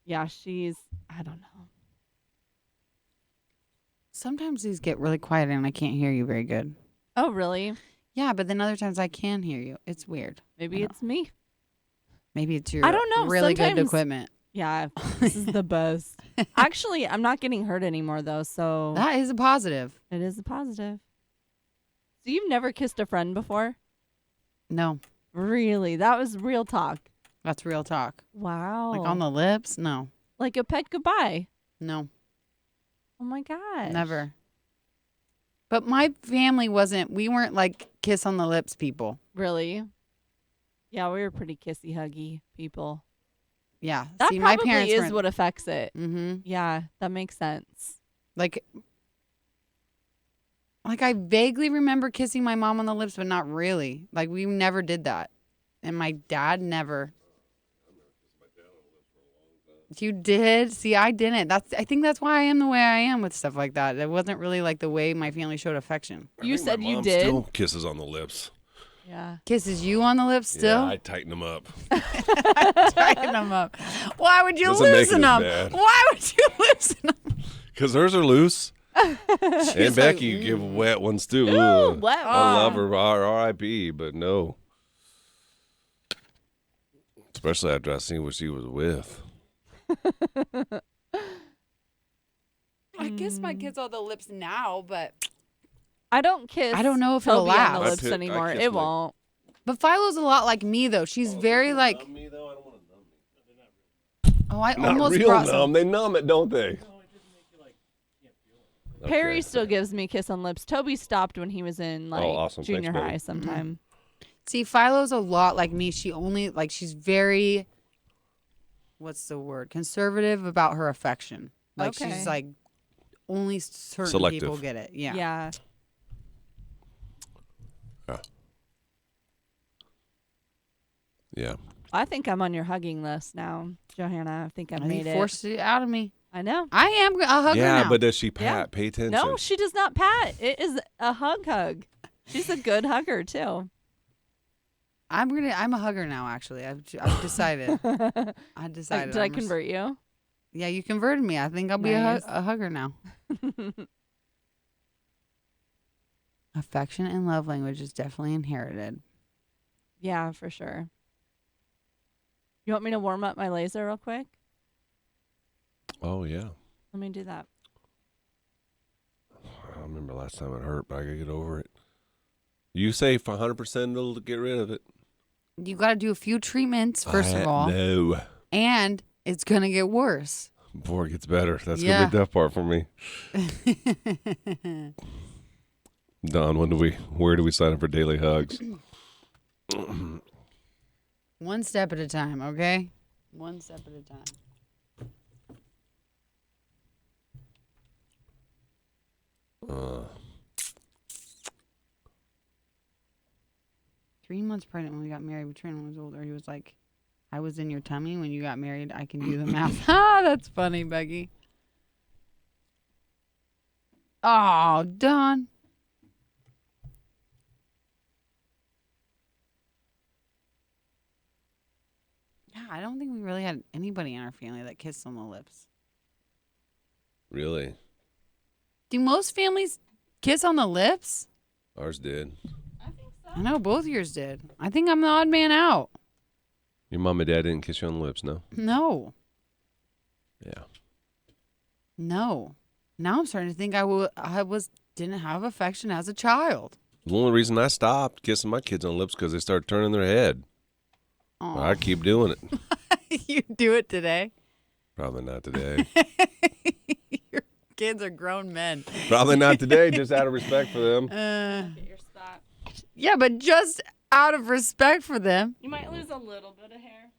Yeah, she's. I don't know. Sometimes these get really quiet and I can't hear you very good. Oh, really? Yeah, but then other times I can hear you. It's weird. Maybe it's me. Maybe it's your I don't know. really good Sometimes- equipment. Yeah, this is the best. Actually, I'm not getting hurt anymore though, so That is a positive. it is a positive. So you've never kissed a friend before? No, Really? That was real talk. that's real talk. Wow. Like on the lips? No. like a pet goodbye. No. Oh my gosh. Never. But my family we weren't like kiss on the lips people. Really? Yeah, we were pretty kissy huggy people. Yeah. That See, my probably parents is weren't. what affects it. Mm-hmm. Yeah, that makes sense. Like I vaguely remember kissing my mom on the lips, but not really. Like we never did that. And my dad never. You did? See, I didn't. I think that's why I am the way I am with stuff like that. It wasn't really like the way my family showed affection. You said my you mom did. Still kisses on the lips. Yeah. Kisses you on the lips still? Yeah, I tighten them up. Tighten them up. Why would you Doesn't make loosen it as them? bad. Why would you loosen them? Because hers are loose. And Becky, you give wet ones too. Ugh. Wet I love her, R.I.P., but no. Especially after I seen what she was with. I kiss my kids on the lips now, but I don't kiss. I don't know if it'll Toby on last. the lips I anymore. kiss It my- won't. but Philo's a lot like me though. She's very like. Me, though? I don't want to numb Oh, I Not almost real brought numb. some. They numb it, don't they? Perry Okay. still gives me kiss on lips. Toby stopped when he was in like awesome. Thanks, junior baby. high sometime. See, Philo's a lot like me. She only like she's very. What's the word? Conservative about her affection. Like Okay. she's like only certain Selective. people get it. Yeah. Yeah. Yeah. I think I'm on your hugging list now, Johanna. I think I've I think made you it. forced it out of me. I know. I am a hugger Yeah, now. but does she pat? Yeah. Pay attention. No, she does not pat. It is a hug. She's a good hugger too. I'm a hugger now. Actually, I've decided. I decided. Did I I'm res- convert you? Yeah, you converted me. I think I'll be Nice. a hugger now. Affection and love language is definitely inherited. Yeah, for sure. You want me to warm up my laser real quick? Oh, yeah. Let me do that. I remember last time it hurt, but I gotta get over it. You say for 100% it'll get rid of it. You got to do a few treatments first of all, No. and it's gonna get worse. Before it gets better. That's Yeah. gonna be the tough part for me. Don, where do we sign up for daily hugs? One step at a time, okay? One step at a time. 3 months pregnant when we got married. Trina was older. He was like, I was in your tummy when you got married. I can do the math. Ah, that's funny, Becky. Oh, Don. Yeah, I don't think we really had anybody in our family that kissed on the lips. Really? Do most families kiss on the lips? Ours did. I know both yours did. I think I'm the odd man out. Your mom and dad didn't kiss you on the lips, no? No. Yeah. No. Now I'm starting to think didn't have affection as a child. The only reason I stopped kissing my kids on the lips because they started turning their head. Aw. I keep doing it. You do it today. Probably not today. Your kids are grown men. Probably not today, just out of respect for them. Yeah, but just out of respect for them. You might lose a little bit of hair.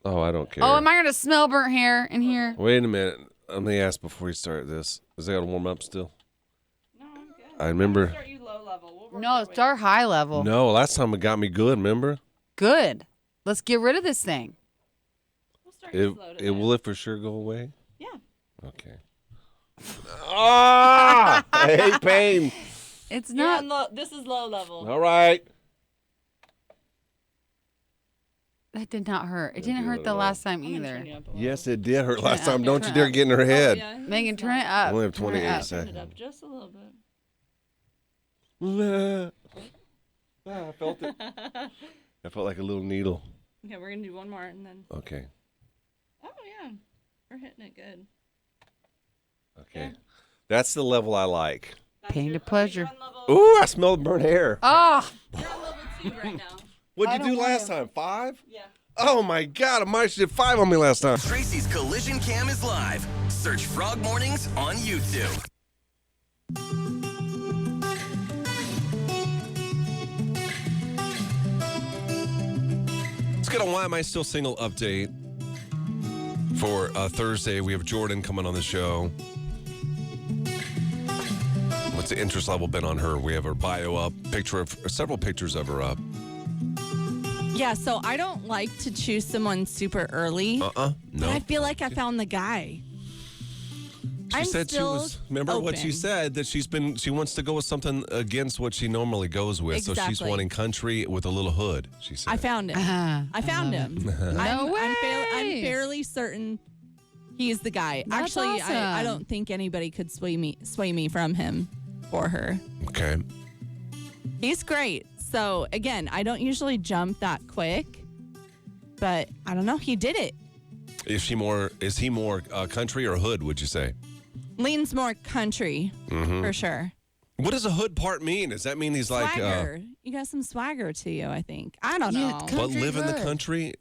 Oh, I don't care. Oh, am I going to smell burnt hair in here? Wait a minute. Let me ask before you start this. Is it got to warm up still? No, I'm good. I remember. Start you low level. We'll work No, our way start high level. No, last time it got me good, remember? Good. Let's get rid of this thing. We'll start you slow today. Will it for sure go away? Yeah. Okay. Ah! I hate pain. It's You're not. on low, this is low level. All right. That did not hurt. It That didn't did hurt not the at all. last time I'm gonna either. turn you up a little. Yes, it did hurt Turn it last up. time. Don't Turn you it dare up. get in her Oh, head. yeah, Megan, it's turn it not. up. I only have Turn it 28 up. Turn it seconds. up just a little bit. I felt it. I felt like a little needle. Okay, we're gonna do one more and then. Okay. Oh yeah, we're hitting it good. Okay. That's the level I like. That's Pain your- to okay, pleasure. You're on Ooh, I smell burnt hair. Oh, level 2 right now. What'd I you do don't last wanna- time? 5? Yeah. Oh my God! I might have did 5 on me last time. Tracy's Collision Cam is live. Search Frog Mornings on YouTube. Let's get a Why Am I Still Single update for Thursday. We have Jordan coming on the show. What's the interest level been on her? We have her bio up, several pictures of her up. Yeah, so I don't like to choose someone super early. No. But I feel like I found the guy. She said she was. Remember what she said, that she wants to go with something against what she normally goes with. So she's Exactly. wanting country with a little hood. She said. I found him. I found him. I'm fairly certain he's the guy. That's Actually, I awesome. don't think anybody could sway me from him for her. Okay. He's great. So again, I don't usually jump that quick, but I don't know. He did it. Is he more country or hood? Would you say? Leans more country for sure. What does a hood part mean? Does that mean he's like Swagger. You got some swagger to you, I think. I don't know. but live in the country?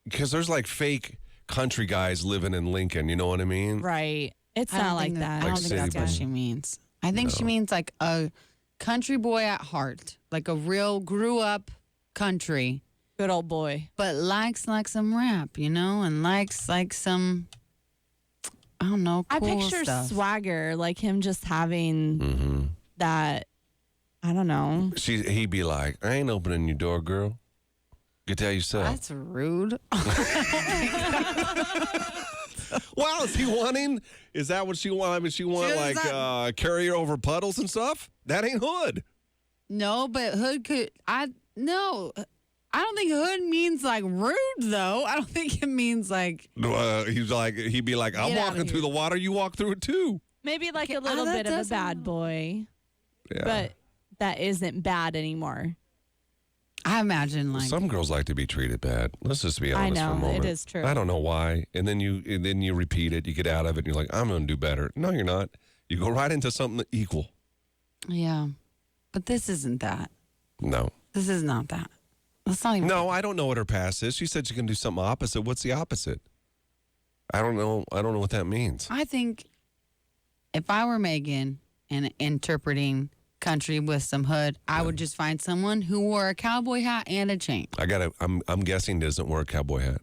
Because there's like fake country guys living in Lincoln. You know what I mean? Right. It's I don't not like think that. I don't Like think that's what city she means. I think she means like a country boy at heart, like a real grew up country, Good old boy. but likes like some rap, and likes like some, I don't know, cool I picture stuff. swagger, like him just having that, I don't know. He'd be like, I ain't opening your door, girl. Get that yourself. That's rude. Well, is he wanting? Is that what she want? I mean, she want does carry her over puddles and stuff? That ain't hood. No, but hood could. No. I don't think hood means like rude though. I don't think it means like. He'd be like, I'm Get outta walking through here. the water. You walk through it too. Maybe like a Okay, little that bit of a does bad sound- boy, Yeah. but that isn't bad anymore. I imagine like. Some girls like to be treated bad. Let's just be I honest for a know, moment. it is true. I don't know why. And then you repeat it. You get out of it. And you're like, I'm going to do better. No, you're not. You go right into something equal. Yeah, but this isn't that. No. This is not that. That's not even. No, I don't know what her past is. She said she can do something opposite. What's the opposite? I don't know. I don't know what that means. I think if I were Megan and interpreting country with some hood, I would just find someone who wore a cowboy hat and a chain. I'm guessing doesn't wear a cowboy hat.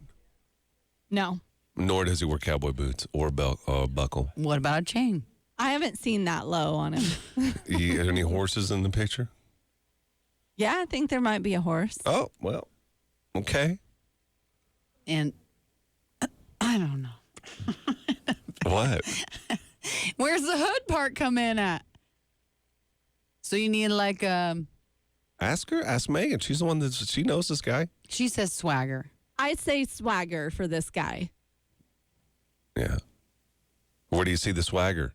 No, Nor does he wear cowboy boots or buckle. What about a chain? I haven't seen that low on him. Any horses in the picture? Yeah, I think there might be a horse. Oh, well, okay. And I don't know. What? Where's the hood part come in at? So you need like Ask her. Ask Megan. She's the one that she knows this guy. she says swagger. I'd say swagger for this guy. Yeah. Where do you see the swagger?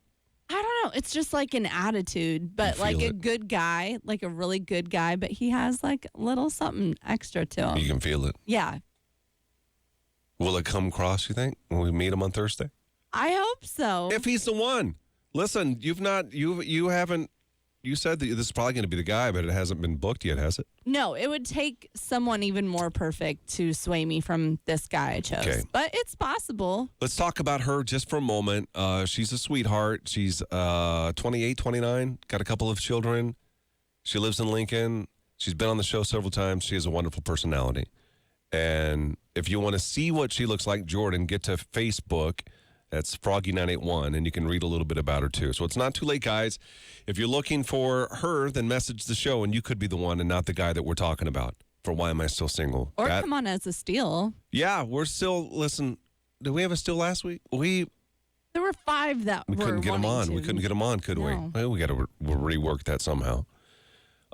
I don't know. It's just like an attitude, but You like feel a it. good guy, like a really good guy, but he has like a little something extra to him. You can feel it. Yeah, Will it come across, you think, when we meet him on Thursday? I hope so. If he's the one. Listen, you said that this is probably going to be the guy, but it hasn't been booked yet, has it? No, it would take someone even more perfect to sway me from this guy I chose. Okay. But it's possible. Let's talk about her just for a moment. She's a sweetheart. She's 28, 29, got a couple of children. She lives in Lincoln. She's been on the show several times. She has a wonderful personality. And if you want to see what she looks like, Jordan, get to Facebook. That's Froggy981, and you can read a little bit about her, too. So it's not too late, guys. If you're looking for her, then message the show, and you could be the one and not the guy that we're talking about for Why Am I Still Single? Or come on as a steal. Yeah, we're still, listen, did we have a still last week? We There were 5 that were couldn't get them on. wanting We to. couldn't get them on, could we? No. Well, we got to rework that somehow.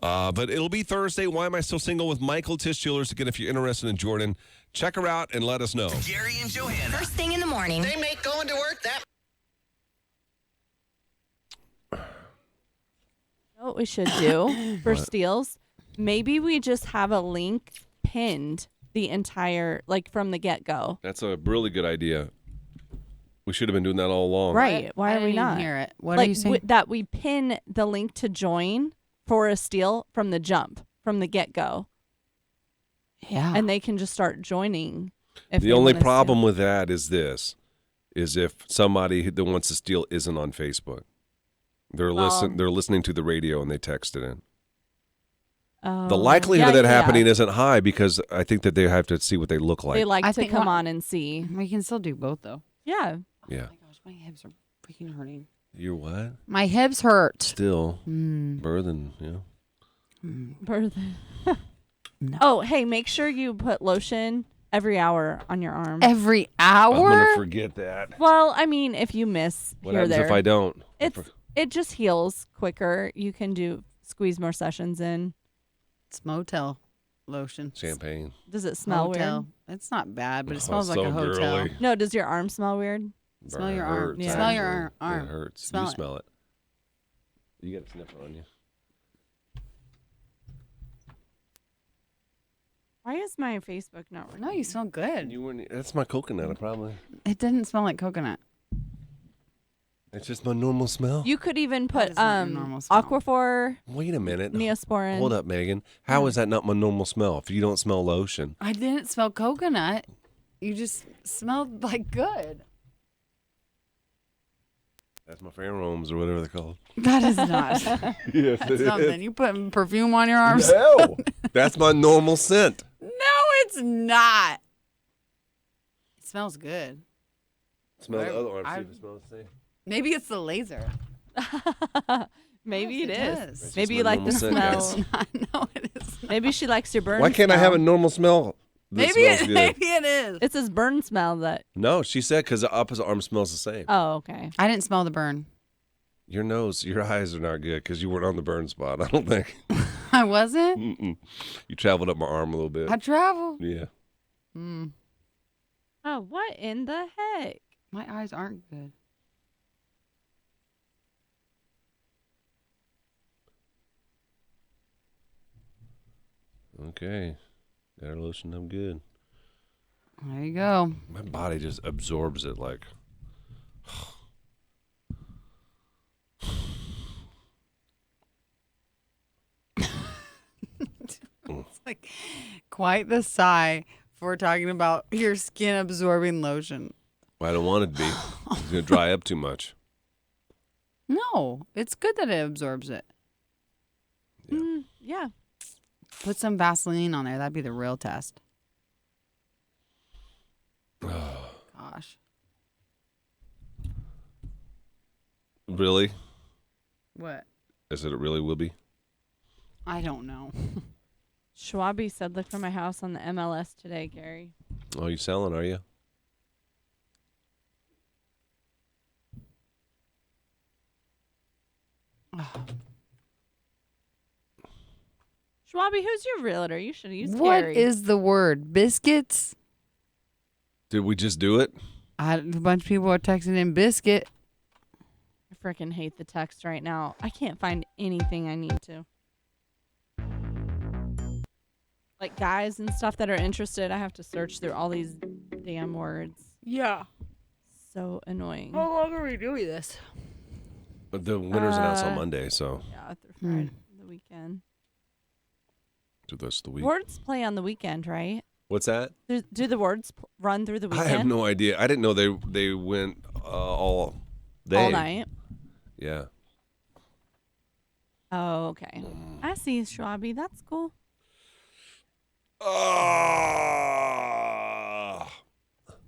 But it'll be Thursday. Why Am I Still Single with Michael Tischulers. Again, if you're interested in Jordan, check her out and let us know. Gary and Johanna. First thing in the morning. They make going to work that. You know what we should do for steals? Maybe we just have a link pinned the entire, like from the get-go. That's a really good idea. We should have been doing that all along. Right. Why I are we didn't even not? hear it. What like are you saying? that we pin the link to join for a steal from the jump, from the get-go. Yeah. And they can just start joining. If The they only wanna problem steal. with that is this, is if somebody that wants to steal isn't on Facebook. They're listening to the radio and they text it in. The likelihood of that happening isn't high because I think that they have to see what they look like. They like I to think come what- on and see. We can still do both though. Yeah. Yeah. Oh my gosh, my hips are freaking hurting. You're what? My hips hurt. Still birthing, yeah. Birth. No. Oh, hey, make sure you put lotion every hour on your arm. Every hour? I'm going to forget that. Well, I mean, if you miss What here or happens there. if I don't? It just heals quicker. You can squeeze more sessions in. It's motel lotion. Champagne. Does it smell Hotel. weird? It's not bad, but it smells like so a hotel. girly. No, does your arm smell weird? Smell It your arm. hurts, Yeah. Smell your actually. arm. It hurts. Smell you it. smell it. You got a sniffer on you. Why is my Facebook not working? No, you smell good. You weren't. That's my coconut, probably. It didn't smell like coconut. It's just my normal smell. You could even That put is not your normal smell. Aquaphor, Wait a minute. Neosporin. Hold up, Megan. How is that not my normal smell? If you don't smell lotion, I didn't smell coconut. You just smelled like good. that's my pheromones or whatever they're called. That is not. Yes, That's something. You putting perfume on your arms? No, that's my normal scent. No, it's not. It smells good. Smell the I- other arm. See I- if it smells the same. Maybe it's the laser. Maybe Yes, it it is. does. It's Maybe just you my like the normal scent, smell. guys. No, it is not. Maybe she likes your burn Why can't I have a smell. normal smell? That Maybe smells it, good? maybe it is. It's his burn smell that. No, she said because the opposite arm smells the same. Oh, okay. I didn't smell the burn. Your nose, your eyes are not good because you weren't on the burn spot. I don't think. I wasn't. Mm-mm. You traveled up my arm a little bit. I travel. Yeah. Mm, Oh, what in the heck? my eyes aren't good. Okay. Got our lotion. I'm good. There you go. My body just absorbs it like. It's like quite the sigh for talking about your skin absorbing lotion. I don't want it to be. It's gonna dry up too much. No, it's good that it absorbs it. Yeah. Put some Vaseline on there. That'd be the real test. Gosh. Really? What? I said it really will be. I don't know. Schwabi said, look for my house on the MLS today, Gary. Oh, you selling? Are you? Schwabi, who's your realtor? You should use What Gary. is the word? Biscuits? Did we just do it? A bunch of people are texting in biscuit. I freaking hate the text right now. I can't find anything I need to. Like guys and stuff that are interested, I have to search through all these damn words. Yeah. So annoying. How long are we doing this? But the winner's announced on Monday, so Yeah, through Friday, the weekend. do this the week. Words play on the weekend, right? What's that? Do the words run through the I weekend? have no idea. I didn't know they went all day. All night? Yeah. Oh, okay. I see, Schwabi. That's cool.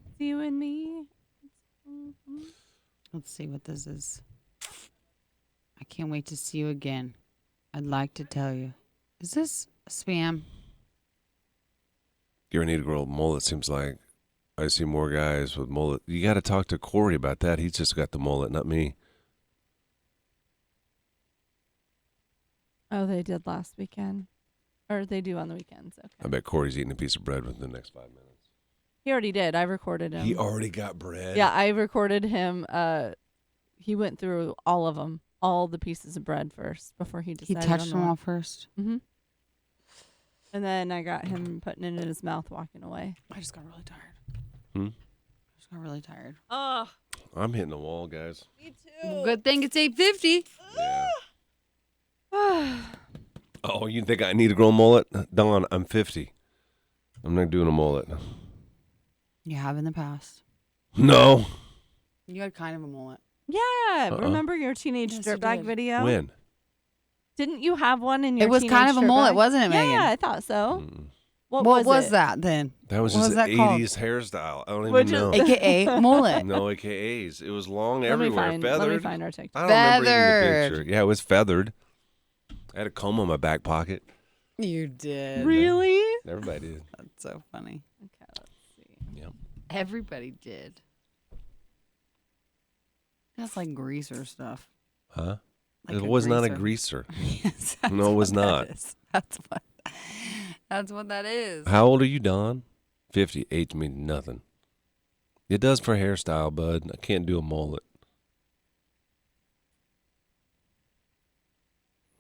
It's you and me. Let's see what this is. I can't wait to see you again. I'd like to tell you. Is this spam? You ever need to grow a mullet? Seems like I see more guys with mullet. You got to talk to Corey about that. He's just got the mullet, not me. Oh, they did last weekend. Or they do on the weekends. Okay. I bet Corey's eating a piece of bread within the next 5 minutes. He already did. I recorded him. He already got bread. Yeah, I recorded him. He went through all of them, all the pieces of bread first before he He decided. touched them all first. Mm-hmm. And then I got him putting it in his mouth, walking away. I just got really tired. Hmm? I just got really tired. Oh, I'm hitting the wall, guys. me too. Good thing it's 8:50. Yeah. Oh, you think I need to grow a mullet? Dawn, I'm 50. I'm not doing a mullet. You have in the past. No. You had kind of a mullet. Yeah, remember your teenage Yes, you dirtbag did. video? When? Didn't you have one in your It was kind of a mullet, wasn't it, Megan? Yeah, I thought so. Mm. What What was was it? that then? That was What just was an that called? 80s hairstyle. I don't Which even know. is- AKA mullet. No AKAs. It was long Let me everywhere. find. Feathered. Let me find our TikTok. I don't remember even Feathered. the picture. Yeah, it was feathered. I had a comb on my back pocket. You did. Really? Everybody did. That's so funny. Okay, let's see. Yep. Everybody did. That's like greaser stuff. Huh? Like it a was not a greaser. greaser. Yes, No, it was what that not. is. That's what that is. How old are you, Don? 58 means nothing. It does for hairstyle, bud. I can't do a mullet.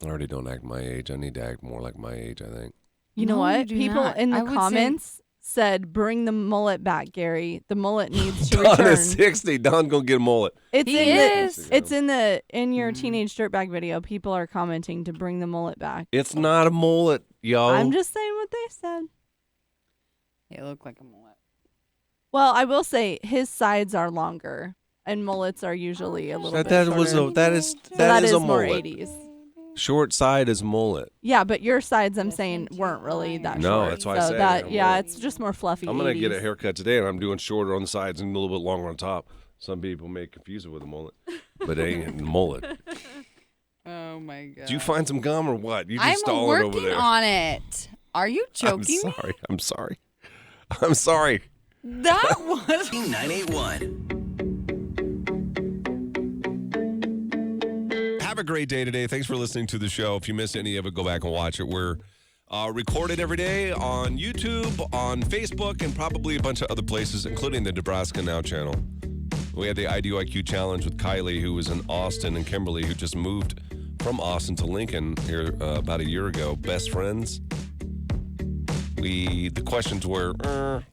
I already don't act my age. I need to act more like my age, I think. You know No, what? you do People not. in the I would say- comments said, "Bring the mullet back, Gary. The mullet needs to Don return." is 60. Don's going to get a mullet. It's He in is. the. It's in your teenage dirtbag video. People are commenting to bring the mullet back. It's not a mullet, yo. I'm just saying what they said. It looked like a mullet. Well, I will say his sides are longer, and mullets are usually a little bit that shorter. was a that is So that is a more mullet. 80s. Short side is mullet. Yeah, but your sides, I'm saying, weren't really that No, short. that's why I so said that, they're yeah, mullet. it's just more fluffy. I'm gonna get a 80s. haircut today, and I'm doing shorter on the sides and a little bit longer on top. Some people may confuse it with a mullet, but it ain't a mullet. Oh my god. Did you find some gum or what? You just I'm stalling over working there. on it. Are you joking me? I'm sorry. I'm sorry. That was 981. Have a great day today. Thanks for listening to the show. If you missed any of it, go back and watch it. We're recorded every day on YouTube, on Facebook, and probably a bunch of other places, including the Nebraska Now channel. We had the IDIQ challenge with Kylie, who was in Austin, and Kimberly, who just moved from Austin to Lincoln here about a year ago. Best friends. The questions were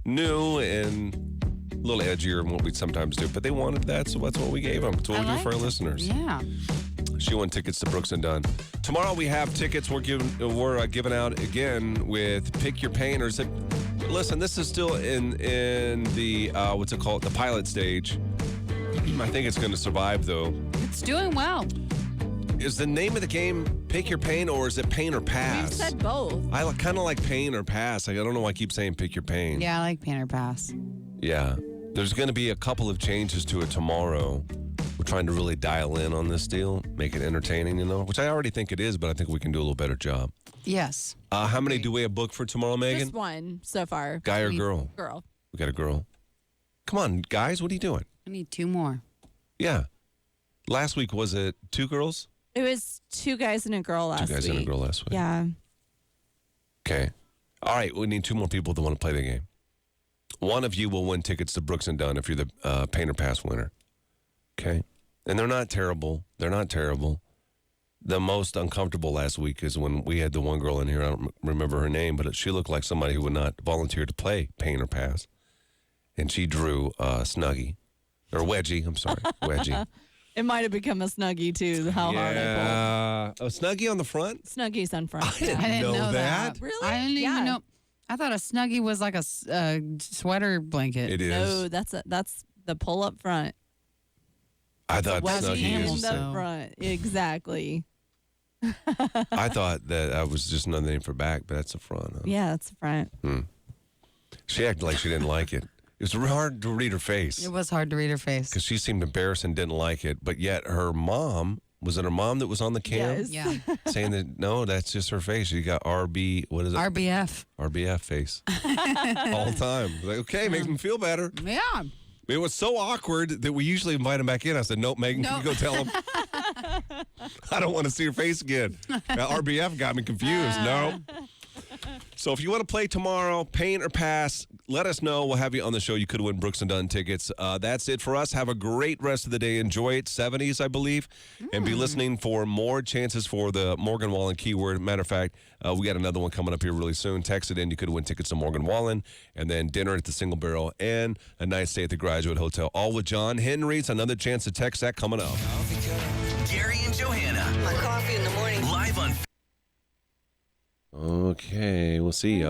new and a little edgier than what we sometimes do, but they wanted that, so that's what we gave them. That's what we do for our listeners. Yeah. She won tickets to Brooks and Dunn. Tomorrow we have tickets we're giving out again with Pick Your Pain. Or is it, listen, this is still in the what's it called, the pilot stage. I think it's going to survive though. It's doing well. Is the name of the game Pick Your Pain, or is it Pain or Pass? We've said both. I kind of like Pain or Pass. I don't know why I keep saying Pick Your Pain. Yeah, I like Pain or Pass. Yeah. There's going to be a couple of changes to it tomorrow. We're trying to really dial in on this deal, make it entertaining, which I already think it is, but I think we can do a little better job. Yes. How many do we have booked for tomorrow, Megan? Just one so far. Guy or girl? Girl. We got a girl. Come on, guys, what are you doing? I need 2 more. Yeah. Last week, was it 2 girls? It was 2 guys and a girl last week. 2 guys and a girl last week. Yeah. Okay. All right, we need 2 more people that want to play the game. One of you will win tickets to Brooks and Dunn if you're the Pain or Pass winner. Okay? And they're not terrible. They're not terrible. The most uncomfortable last week is when we had the one girl in here. I don't remember her name, but she looked like somebody who would not volunteer to play Pain or Pass. And she drew Snuggie. Or Wedgie, I'm sorry. Wedgie. It might have become a Snuggie, too, how hard I pulled. A Snuggie on the front? Snuggie's on front. I didn't know that. Really? I didn't even know. I thought a Snuggie was like a sweater blanket. It is. No, that's the pull up front. I thought Snuggie in is. the front. Exactly. I thought that was just another name for back, but that's the front. Huh? Yeah, that's the front. She acted like she didn't like it. It was really hard to read her face. It was hard to read her face. Because she seemed embarrassed and didn't like it. But yet her mom, was it her mom that was on the cam? Yes. Yeah. Saying that, no, that's just her face. She got what is it? RBF. RBF face. All the time. Like, okay, makes me feel better. Yeah. It was so awkward that we usually invite him back in. I said, nope, Megan, can you go tell him? I don't want to see her face again. That RBF got me confused. No. So if you want to play tomorrow, Pain or Pass, let us know. We'll have you on the show. You could win Brooks and Dunn tickets. That's it for us. Have a great rest of the day. Enjoy it. 70s, I believe. And be listening for more chances for the Morgan Wallen keyword. Matter of fact, we got another one coming up here really soon. Text it in. You could win tickets to Morgan Wallen. And then dinner at the Single Barrel and a nice stay at the Graduate Hotel. All with John Henry's. Another chance to text that coming up. Gary and Johanna. My coffee in the morning. Live on Okay, we'll see y'all.